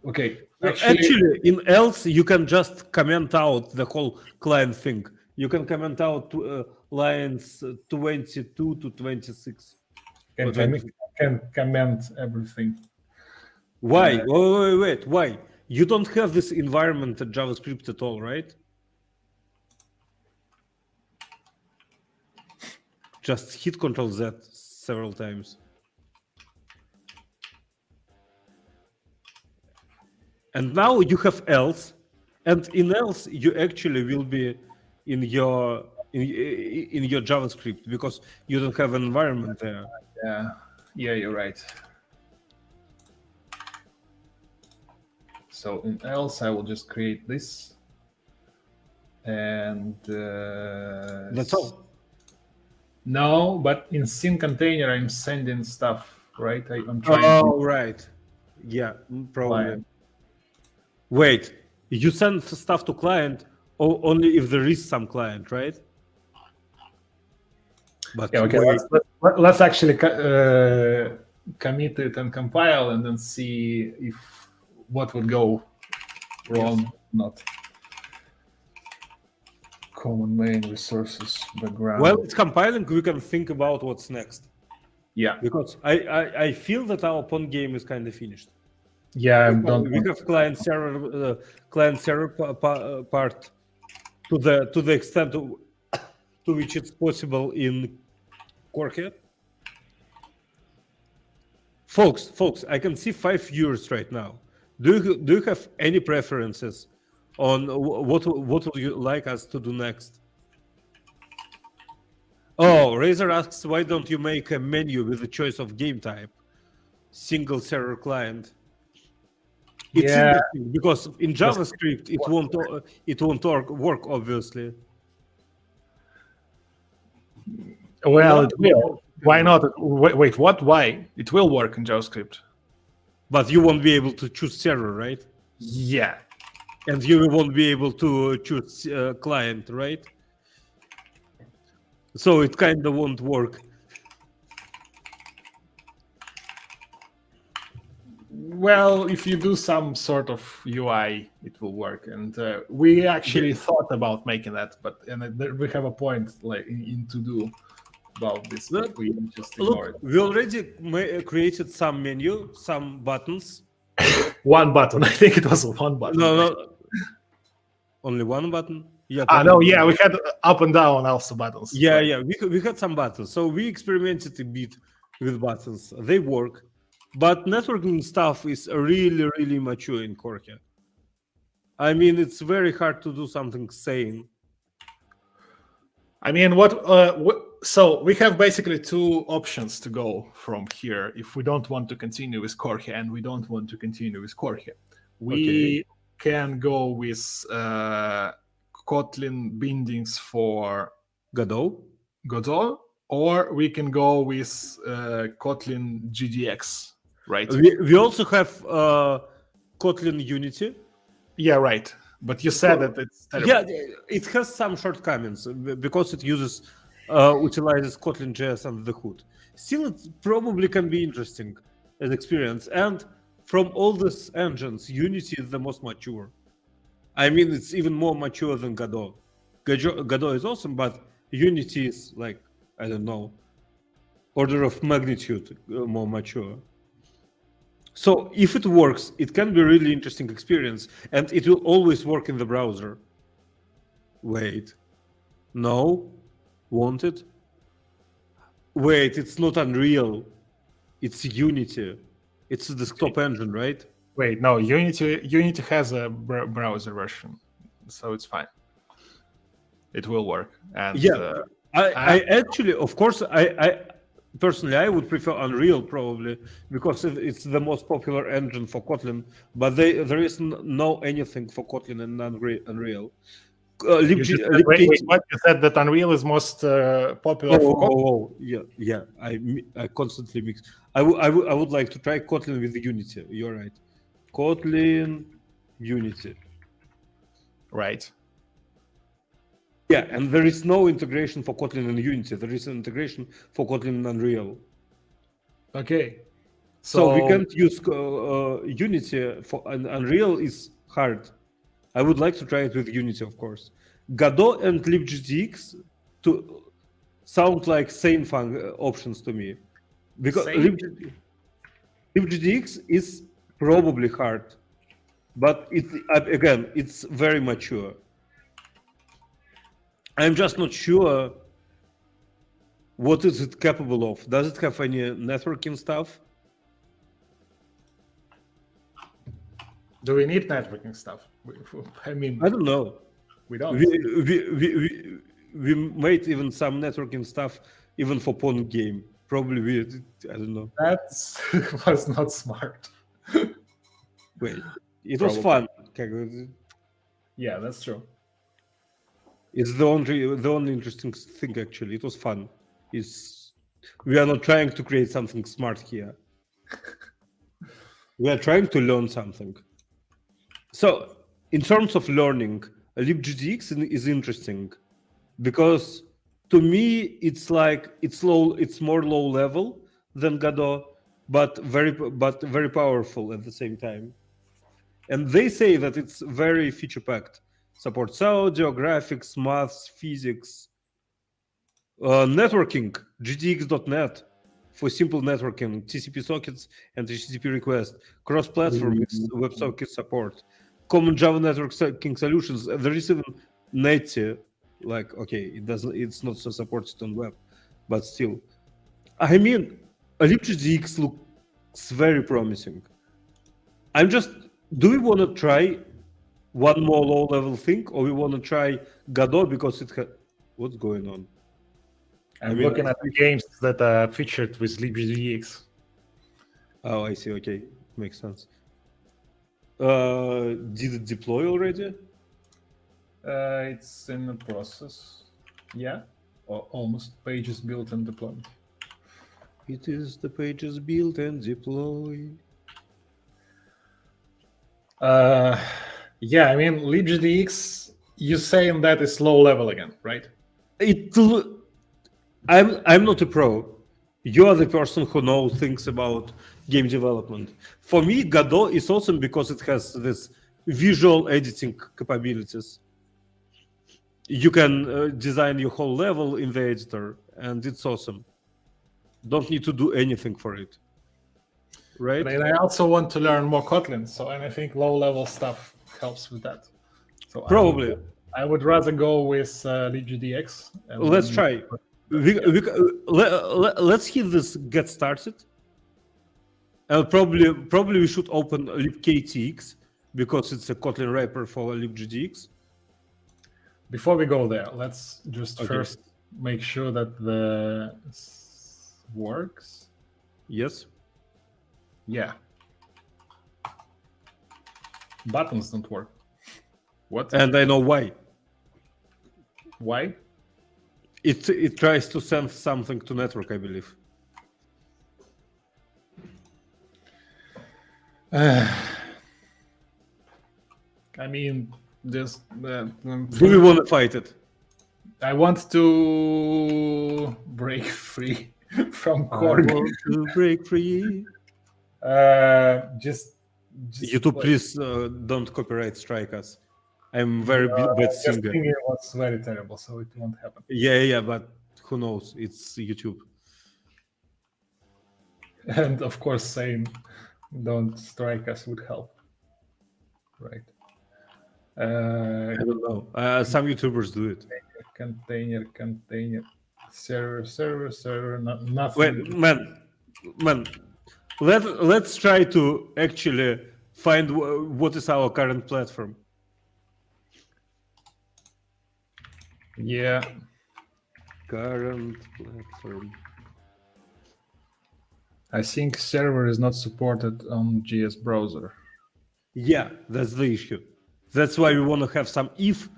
okay. Actually, in else you can just comment out the whole client thing. You can comment out lines 22 to 26. Can comment everything. Why? Wait. Why? You don't have this environment at JavaScript at all, right? just hit Control Z several times. And now you have else, and in else you actually will be in your JavaScript because you don't have an environment there. Yeah, you're right. So in else, I will just create this, and That's all. No, but in scene container, I'm sending stuff, right? I'm trying. Oh, right. Yeah, probably. Client. Wait, you send stuff to client only if there is some client, right? But Yeah, okay. Let's actually commit it and compile, and then see if what would go wrong. Yes. Not common main resources background. While it's compiling, we can think about what's next. Yeah, because I feel that our pawn game is kind of finished. Yeah, we have client server part to the extent to which it's possible in KorGE. Folks, I can see 5 viewers right now. Do you have any preferences on what would you like us to do next? Oh, Razor asks, why don't you make a menu with the choice of game type? Single server client. It's interesting because in JavaScript it won't work obviously. Well, it will. Why not? Wait, what? Why? It will work in JavaScript. But you won't be able to choose server, right? Yeah. And you won't be able to choose client, right? So it kind of won't work. Well, if you do some sort of UI, it will work. And we actually thought about making that, but we have a point like in to do about this. But we just ignore it. We already created some menu, some buttons. One button. I think it was one button. No. Only one button. Yeah. No. Yeah, we had up and down also buttons. Yeah, right? Yeah. We had some buttons. So we experimented a bit with buttons. They work. But networking stuff is really, really mature in KorGE. I mean, it's very hard to do something sane. I mean, so we have basically two options to go from here if we don't want to continue with KorGE and we don't want to continue with KorGE. We can go with Kotlin bindings for Godot, or we can go with Kotlin GDX. Right. We also have Kotlin Unity. Yeah, right. But you said that it's terrible. Yeah, it has some shortcomings because it utilizes Kotlin JS under the hood. Still, it probably can be interesting as experience. And from all these engines, Unity is the most mature. I mean, it's even more mature than Godot. Godot is awesome, but Unity is like, I don't know, order of magnitude more mature. So if it works, it can be a really interesting experience, and it will always work in the browser. Wait. No? Won't it? Wait, it's not Unreal. It's Unity. It's a desktop engine, right? Wait, no, Unity has a browser version, so it's fine. It will work. And yeah, I actually, of course, I personally, I would prefer Unreal probably because it's the most popular engine for Kotlin, but there is no anything for Kotlin and Unreal. What you said that Unreal is most popular for Kotlin? Yeah. I constantly mix. I would like to try Kotlin with Unity. You're right. Kotlin Unity. Right. Yeah, and there is no integration for Kotlin and Unity. There is an integration for Kotlin and Unreal. Okay. So we can't use Unity for Unreal is hard. I would like to try it with Unity, of course. Godot and libgdx sound like same options to me. Because libgdx is probably hard, but it's very mature. I'm just not sure What is it capable of? Does it have any networking stuff? Do we need networking stuff? I mean, I don't know. we don't. We made even some networking stuff even for Pong game. Probably I don't know. That was not smart. Wait, it was fun. Yeah, that's true. It's the only interesting thing actually. It was fun. We are not trying to create something smart here. We are trying to learn something. So in terms of learning, libgdx is interesting because to me it's more low level than Godot, but very powerful at the same time. And they say that it's very feature packed. Supports audio, graphics, maths, physics, networking, gdx.net for simple networking, TCP sockets and HTTP request, cross-platform with WebSocket support, common Java networking solutions. There is even native, it's not so supported on web, but still. I mean, libgdx looks very promising. Do we want to try one more low-level thing, or we want to try Godot because what's going on? I'm looking at the games that are featured with libgdx. Oh, I see. Okay, makes sense. Did it deploy already? It's in the process. Yeah, or almost. Pages built and deployed. It is the pages built and deployed. Yeah, I mean libgdx. You saying that is low level again, right? I'm not a pro. You are the person who knows things about game development. For me, Godot is awesome because it has this visual editing capabilities. You can design your whole level in the editor, and it's awesome. Don't need to do anything for it, right? But I also want to learn more Kotlin, and I think low-level stuff helps with that. So Probably. I would rather go with libgdx. Let's try. Let's hit this get started. And probably we should open libktx because it's a Kotlin wrapper for libgdx. Before we go there, let's just first make sure that this works. Yes. Yeah. Buttons don't work. What? And I know why. Why? It tries to send something to network, I believe. I mean, this. Do we want to fight it? I want to break free from KorGE. I want to break free. Just YouTube, please don't copyright strike us. I'm very bad singer. It was very terrible, so it won't happen. Yeah, but who knows? It's YouTube. And of course, saying "don't strike us" would help, right? I don't know. Some YouTubers do it. Container, server, nothing. Wait, man. Let's try to actually find what is our current platform. Yeah. Current platform. I think server is not supported on GS browser. Yeah, that's the issue. That's why we want to have some if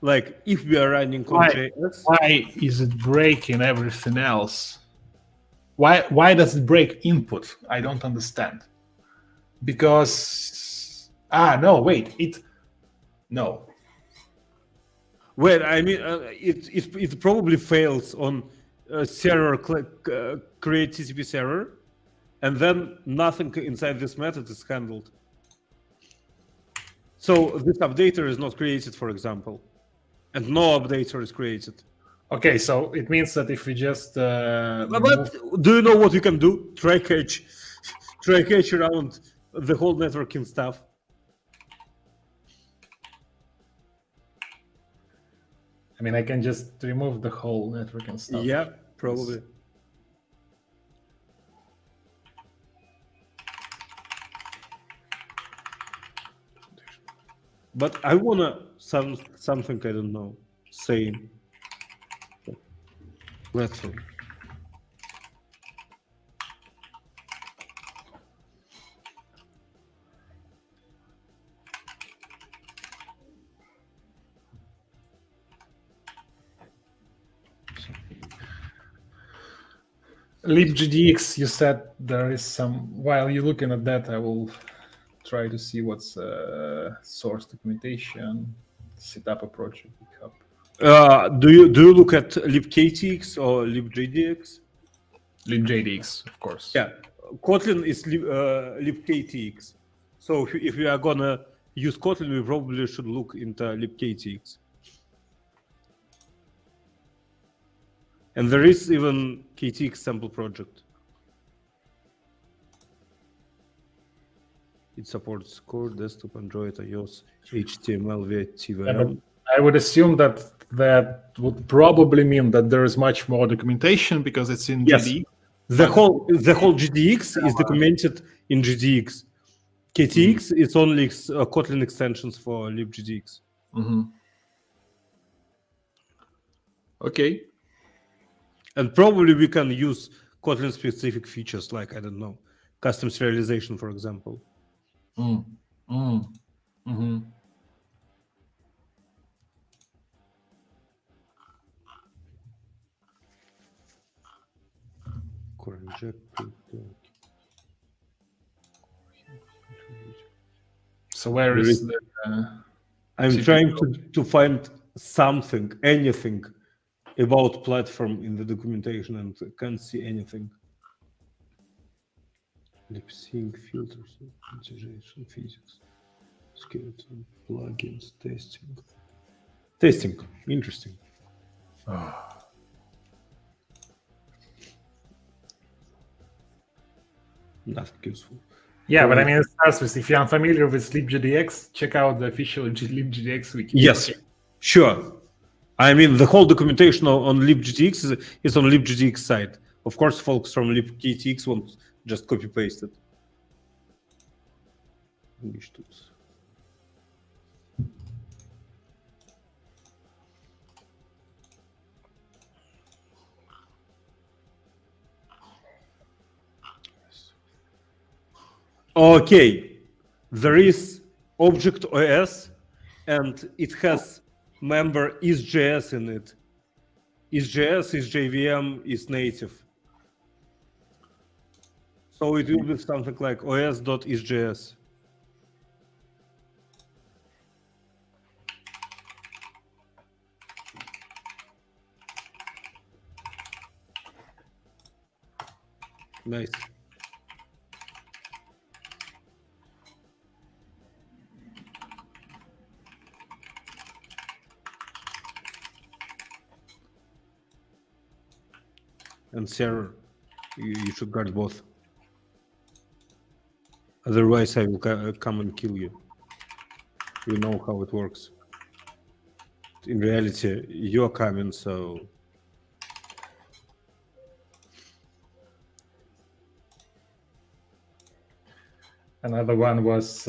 we are running on JS. Why is it breaking everything else? Why does it break input? I don't understand. Because no, wait, no. Well, I mean, it probably fails on server create TCP server, and then nothing inside this method is handled. So this updater is not created, for example, and no updater is created. Okay, so it means that if we just but do you know what you can do? Try catch around the whole networking stuff. I mean, I can just remove the whole networking stuff. Yeah, Probably. But I wanna something I don't know. Same platform. libgdx, you said there is some. While you're looking at that, I will try to see what's source documentation, set up a project, GitHub. Do you look at libktx or libgdx? libgdx, of course. Yeah, Kotlin is libktx. So if we are gonna use Kotlin, we probably should look into libktx. And there is even KTX sample project. It supports core, desktop, Android, iOS, HTML via TVM. I would assume that would probably mean that there is much more documentation because it's in GDX. The whole GDX is documented in GDX. KTX is only Kotlin extensions for libgdx. Okay. And probably we can use Kotlin specific features like, I don't know, custom serialization, for example. So where is the... I'm trying to find something, anything about platform in the documentation and can't see anything. Lip sync, filters, integration, physics, skeleton, plugins, testing. Testing, interesting. Nothing useful. Yeah, but I mean, it starts with, if you're unfamiliar with libgdx, check out the official libgdx wiki. Yes, sure. I mean, the whole documentation on libgdx is on libgdx site. Of course, folks from libktx won't just copy paste it. Okay, there is object OS and it has member is.js in it. Is.js, is JVM, is native. So it will be something like os.is.js. Nice. And server, you should guard both. Otherwise, I will come and kill you. You know how it works. In reality, you're coming, so... Another one was...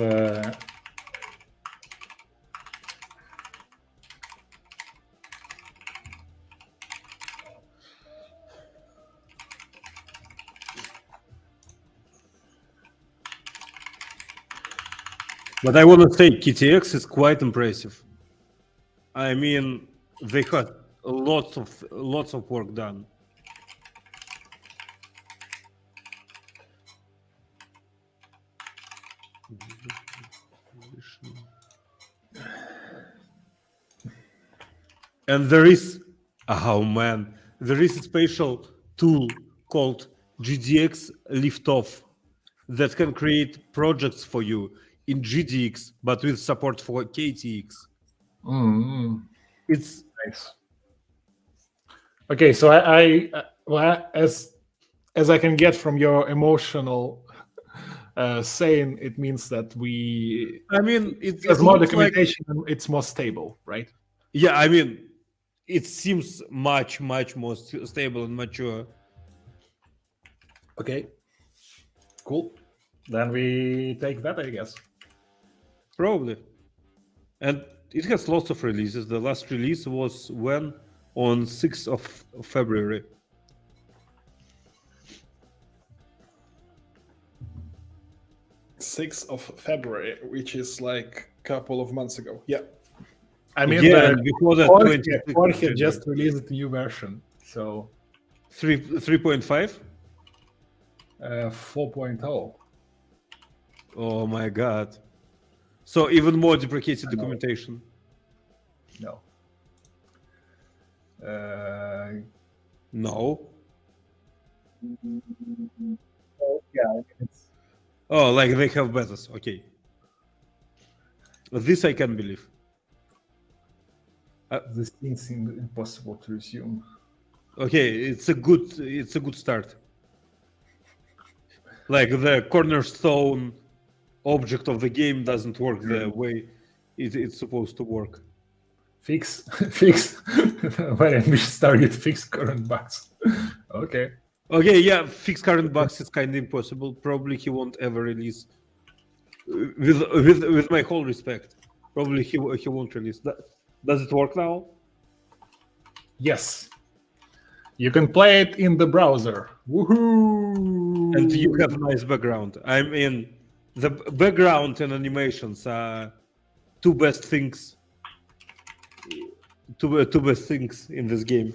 But I want to say KTX is quite impressive. I mean, they had lots of work done. And there is, oh man, there is a special tool called GDX Liftoff that can create projects for you in GDX, but with support for KTX. It's nice. Okay, so I well, as I can get from your emotional saying, it means that I mean, there's more documentation, like, and it's more stable, right? Yeah, I mean, it seems much more stable and mature. Okay. Cool. Then we take that, I guess. Probably. And it has lots of releases. The last release was when? On 6th of February. February, which is like a couple of months ago. Yeah. I mean, Yeah, and before that, KorGE just released a new version. So 3.5? 4.0. Oh my god. So even more deprecated documentation. No. No. Yeah, I mean, it's... Oh, like they have betas. Okay. This I can believe. This thing seems impossible to resume. Okay, it's a good start. Like the cornerstone object of the game doesn't work the way it's supposed to work. Fix very ambitious target, fix current bugs. Okay, yeah, fix current bugs is kind of impossible. Probably he won't ever release. With my whole respect, probably he won't release that. Does it work now? Yes, you can play it in the browser. Woohoo! And you have a nice background. I mean, the background and animations are two best things in this game.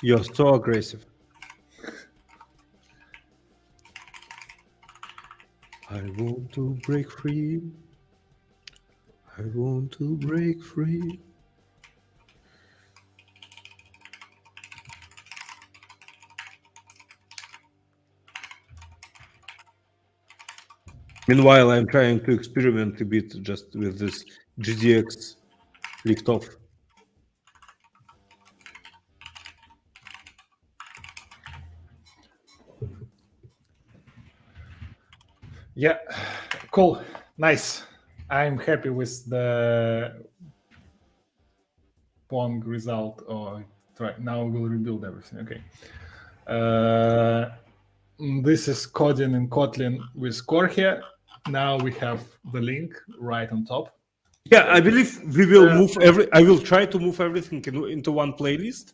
You're so aggressive. I want to break free. I want to break free. Meanwhile, I'm trying to experiment a bit just with this GDX lift off. Yeah, cool, nice. I'm happy with the Pong result. Oh, right now we'll rebuild everything. Okay. This is Koding in Kotlin with KorGE. Now we have the link right on top. Yeah, I believe we will move I will try to move everything into one playlist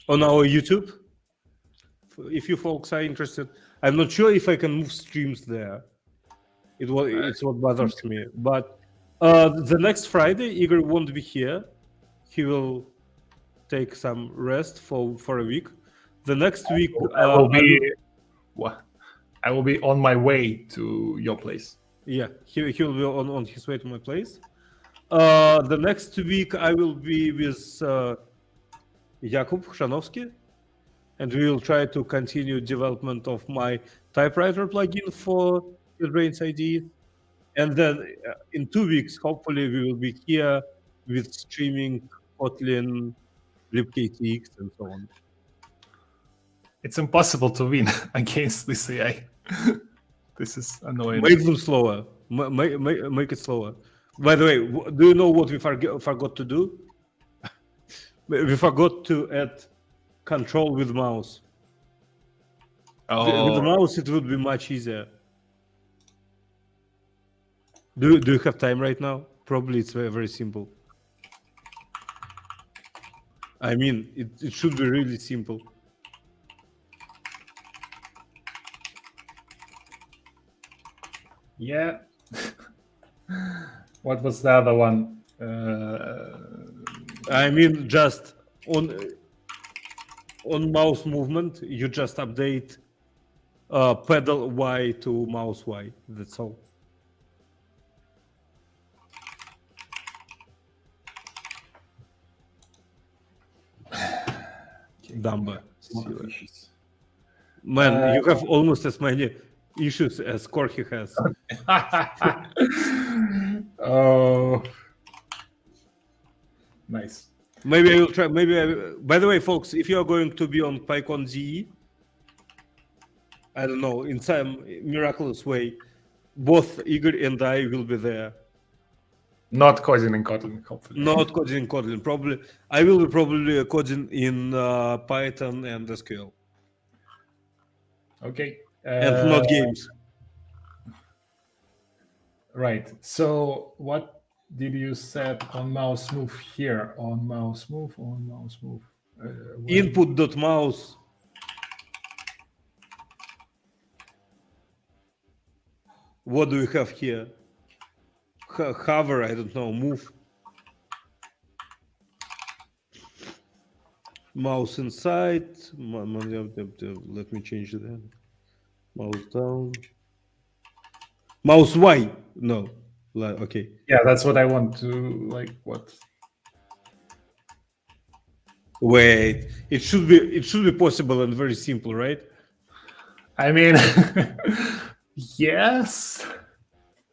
on our YouTube. If you folks are interested, I'm not sure if I can move streams there. It's what bothers me. But the next Friday, Igor won't be here. He will take some rest for a week. The next week, I will be on my way to your place. Yeah, he will be on his way to my place. The next week, I will be with Jakub Chrzanowski, and we will try to continue development of my typewriter plugin for JetBrains IDE. And then in 2 weeks, hopefully, we will be here with streaming Kotlin, libktx, and so on. It's impossible to win against this AI. This is annoying. Make them slower. Make it slower. By the way, do you know what we forgot to do? We forgot to add control with mouse. Oh. With the mouse, it would be much easier. Do you have time right now? Probably it's very, very simple. I mean, it should be really simple. Yeah. What was the other one? I mean, just on mouse movement, you just update pedal Y to mouse Y. That's all. Dumber. Man, you have almost as many issues as KorGE has. Oh, nice. Maybe I will try. By the way, folks, if you are going to be on PyCon I don't know, in some miraculous way, both Igor and I will be there. Not coding in Kotlin, hopefully. Not coding in Kotlin. Probably I will be probably coding in Python and SQL. Okay. And not games. Right. So what did you set on mouse move here? On mouse move. Input.mouse. What do we have here? Hover, I don't know, move. Mouse inside. Let me change that. Mouse down. Mouse Y. No. Okay. Yeah, that's what I want to what? Wait. It should be possible and very simple, right? I mean, yes.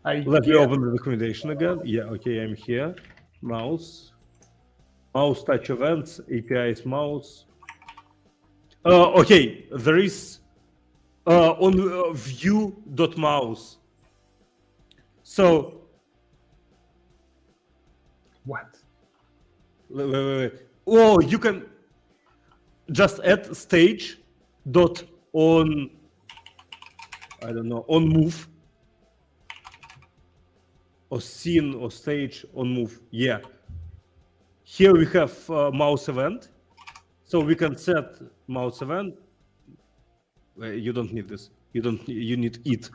Let me open the documentation again. Yeah, okay, I'm here. Mouse touch events, APIs mouse. Okay, there is on view.mouse. So what? Wait. Oh, you can just add stage dot on, I don't know, on move or scene or stage on move. Yeah. Here we have mouse event. So we can set mouse event. You don't need this. You need it.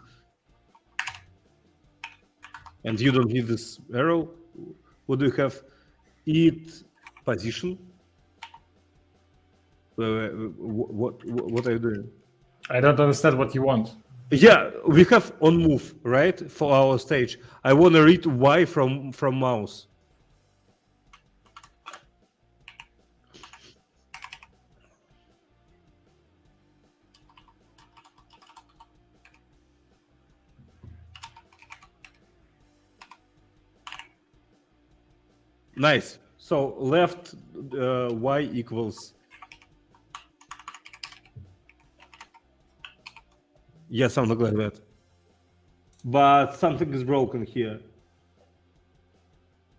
And you don't need this arrow. What do you have? It position. What are you doing? I don't understand what you want. Yeah, we have on move, right? For our stage. I want to read Y from mouse. Nice. So left Y equals. Yeah, something like that. But something is broken here.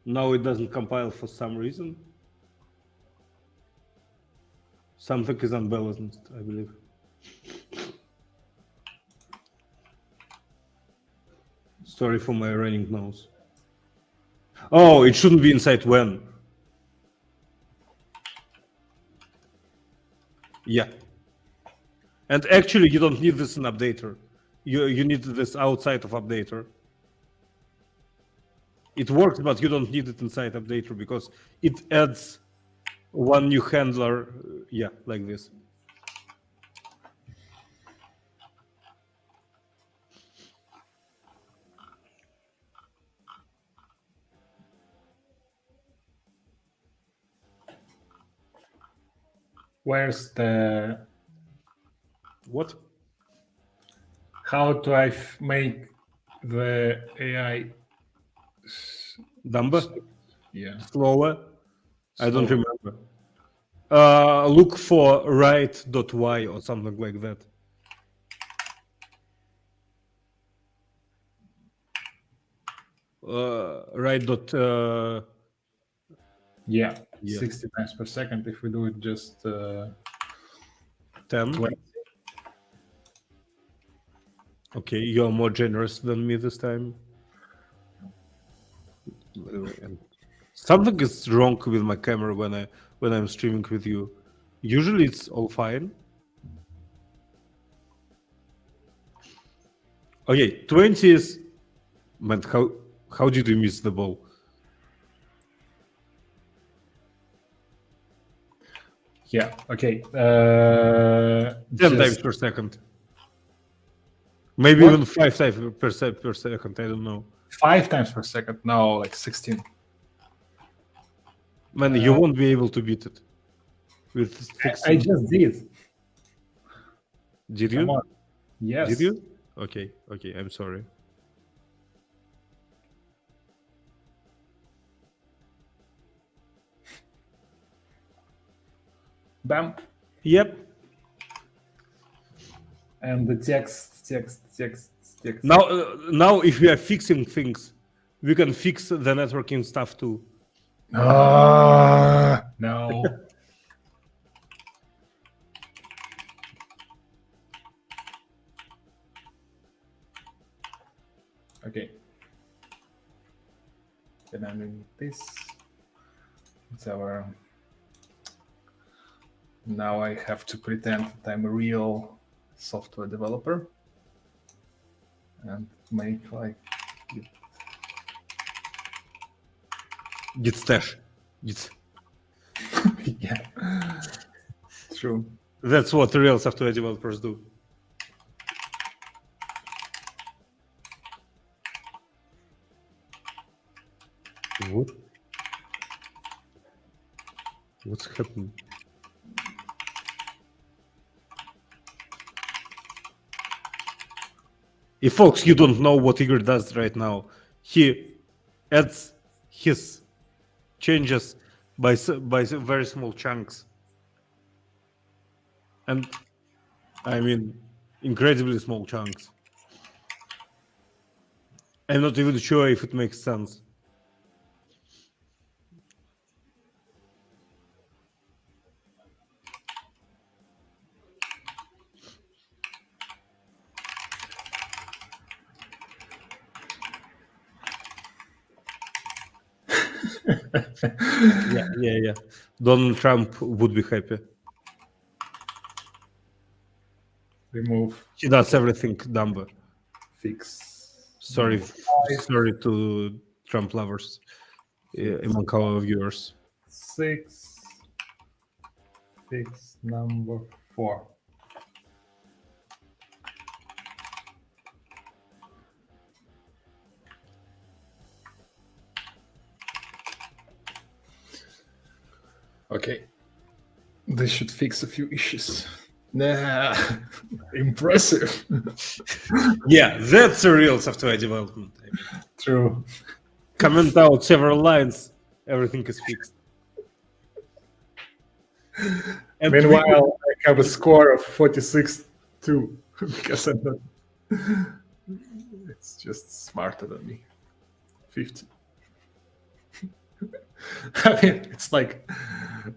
Now it doesn't compile for some reason. Something is unbalanced, I believe. Sorry for my running nose. Oh, it shouldn't be inside when. Yeah. And actually, you don't need this in updater. You need this outside of updater. It works, but you don't need it inside updater because it adds one new handler. Yeah, like this. Where's the What? How do I make the AI Dumber? Yeah. Slower? I don't Slower. remember. Look for right.y or something like that. Right dot. Yeah, Yeah. 60 times per second. If we do it just 10. 20. Okay, you're more generous than me this time. Something is wrong with my camera when I'm streaming with you. Usually it's all fine. Okay, 20 is. Man, how did you miss the ball? Yeah. Okay. 10 times per second. Maybe What? even 5 times per second. I don't know. 5 times per second. No, like 16. Man, you won't be able to beat it. With 16. I just did. Did Come you? on. Yes. Did you? Okay. I'm sorry. Bam. Yep. And the text. Now, if we are fixing things, we can fix the networking stuff too. No. Okay. Then I'm in this. It's our. Now I have to pretend that I'm a real software developer and make like Git stash. Git. yeah. True. That's what real software developers do. What? What's happening? If folks, you don't know what Igor does right now, he adds his changes by very small chunks, and I mean incredibly small chunks. I'm not even sure if it makes sense. Yeah. Donald Trump would be happy. Remove. He does everything dumber. Fix. Sorry to Trump lovers among our viewers. 6. Fix number 4. Okay. This should fix a few issues. Nah, impressive. Yeah, that's a real software development. I mean, True. comment out several lines, everything is fixed. And Meanwhile, I have a score of 46 too, because I'm not. It's just smarter than me. 50. I mean, it's like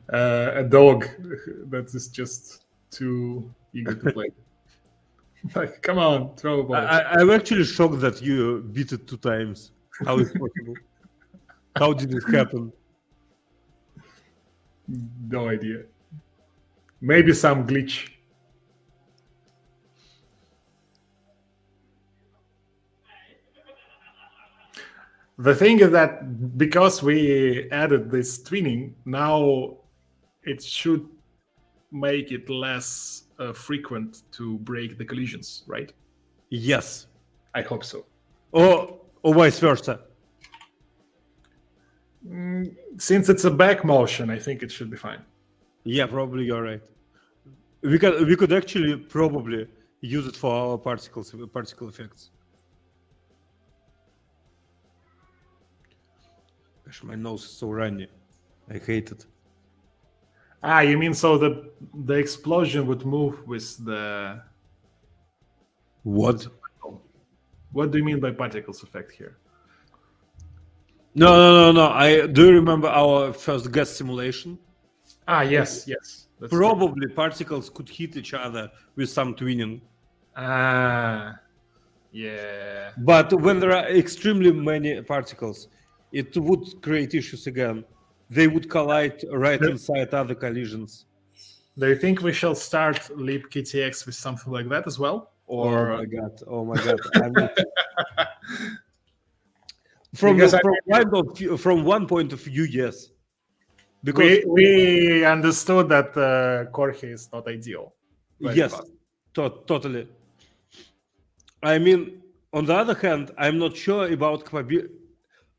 a dog that is just too eager to play. Like, come on, throw a ball. I'm actually shocked that you beat it 2 times. How is possible? How did it happen? No idea. Maybe some glitch. The thing is that because we added this twinning, now it should make it less frequent to break the collisions, right? Yes. I hope so. Or vice versa. Since it's a back motion, I think it should be fine. Yeah, probably you're right. We could actually probably use it for our particle effects. Gosh, my nose is so runny. I hate it. You mean so the explosion would move with the... What? What do you mean by particles effect here? No. I do you remember our first gas simulation? Yes. That's Probably particles could hit each other with some twinning. Yeah. But when there are extremely many particles, it would create issues again. They would collide right inside other collisions. Do you think we shall start libktx with something like that as well? Or Oh my god! From one point of view, yes. Because we understood that KorGE is not ideal. Yes, totally. I mean, on the other hand, I'm not sure about capability.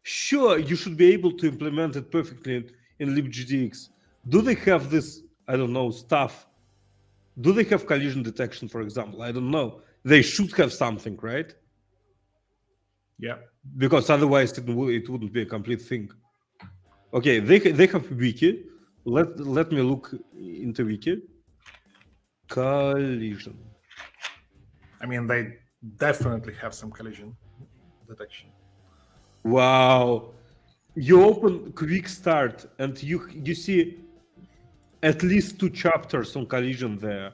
Sure, you should be able to implement it perfectly in libgdx. Do they have this, I don't know, stuff? Do they have collision detection, for example? I don't know. They should have something, right? Yeah. Because otherwise it wouldn't be a complete thing. Okay, they have wiki. Let me look into wiki. Collision. I mean, they definitely have some collision detection. Wow. You open quick start and you see at least 2 chapters on collision there.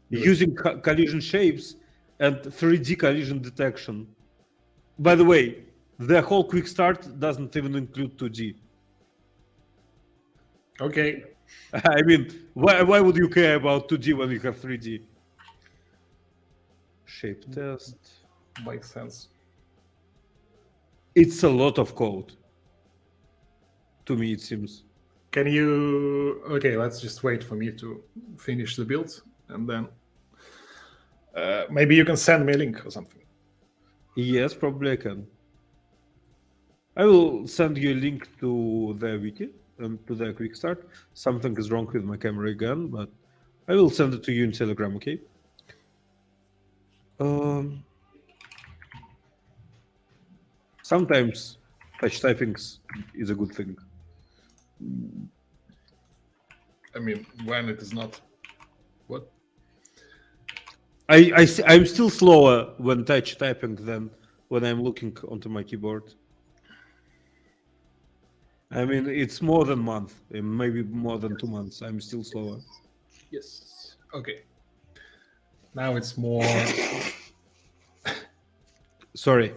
Good. Using collision shapes and 3D collision detection. By the way, the whole quick start doesn't even include 2D. Okay. I mean, why would you care about 2D when you have 3D? Shape test. Makes sense. It's a lot of code. To me, it seems. Can you... Okay, let's just wait for me to finish the build, and then maybe you can send me a link or something. Yes, probably I can. I will send you a link to the wiki and to the quick start. Something is wrong with my camera again, but I will send it to you in Telegram, okay? Sometimes touch typing is a good thing. I mean, when it is not. What? I'm still slower when touch typing than when I'm looking onto my keyboard. I mean, it's more than a month, maybe more than 2 months. I'm still slower. Yes. Okay. Now it's more. Sorry.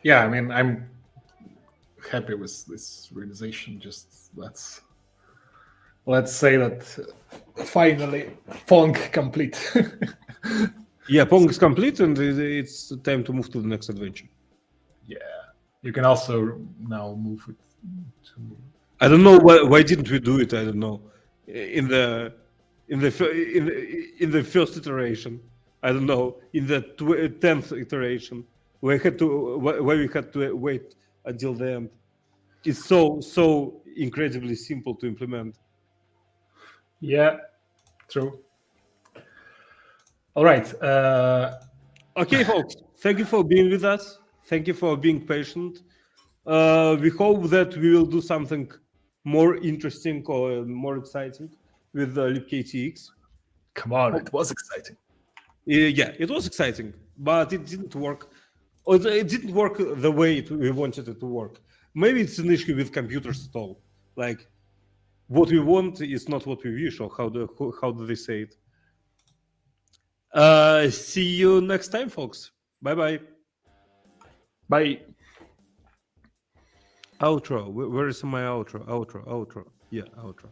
Yeah, I mean, I'm happy with this realization. Just let's say that finally Pong complete. Yeah, Pong is complete, and it's time to move to the next adventure. Yeah, you can also now move it to. I don't know why didn't we do it. I don't know. In the first iteration, I don't know. In the 10th iteration, where we had to wait until the end. It's so incredibly simple to implement. Yeah, true. All right. Okay, folks. Thank you for being with us. Thank you for being patient. We hope that we will do something more interesting or more exciting with libktx. Come on, it was exciting. Yeah, it was exciting, but it didn't work. Or it didn't work the way we wanted it to work. Maybe it's an issue with computers at all. Like, what we want is not what we wish, or how do they say it? See you next time, folks. Bye-bye. Bye. Outro. Where is my outro? Outro. Yeah, outro.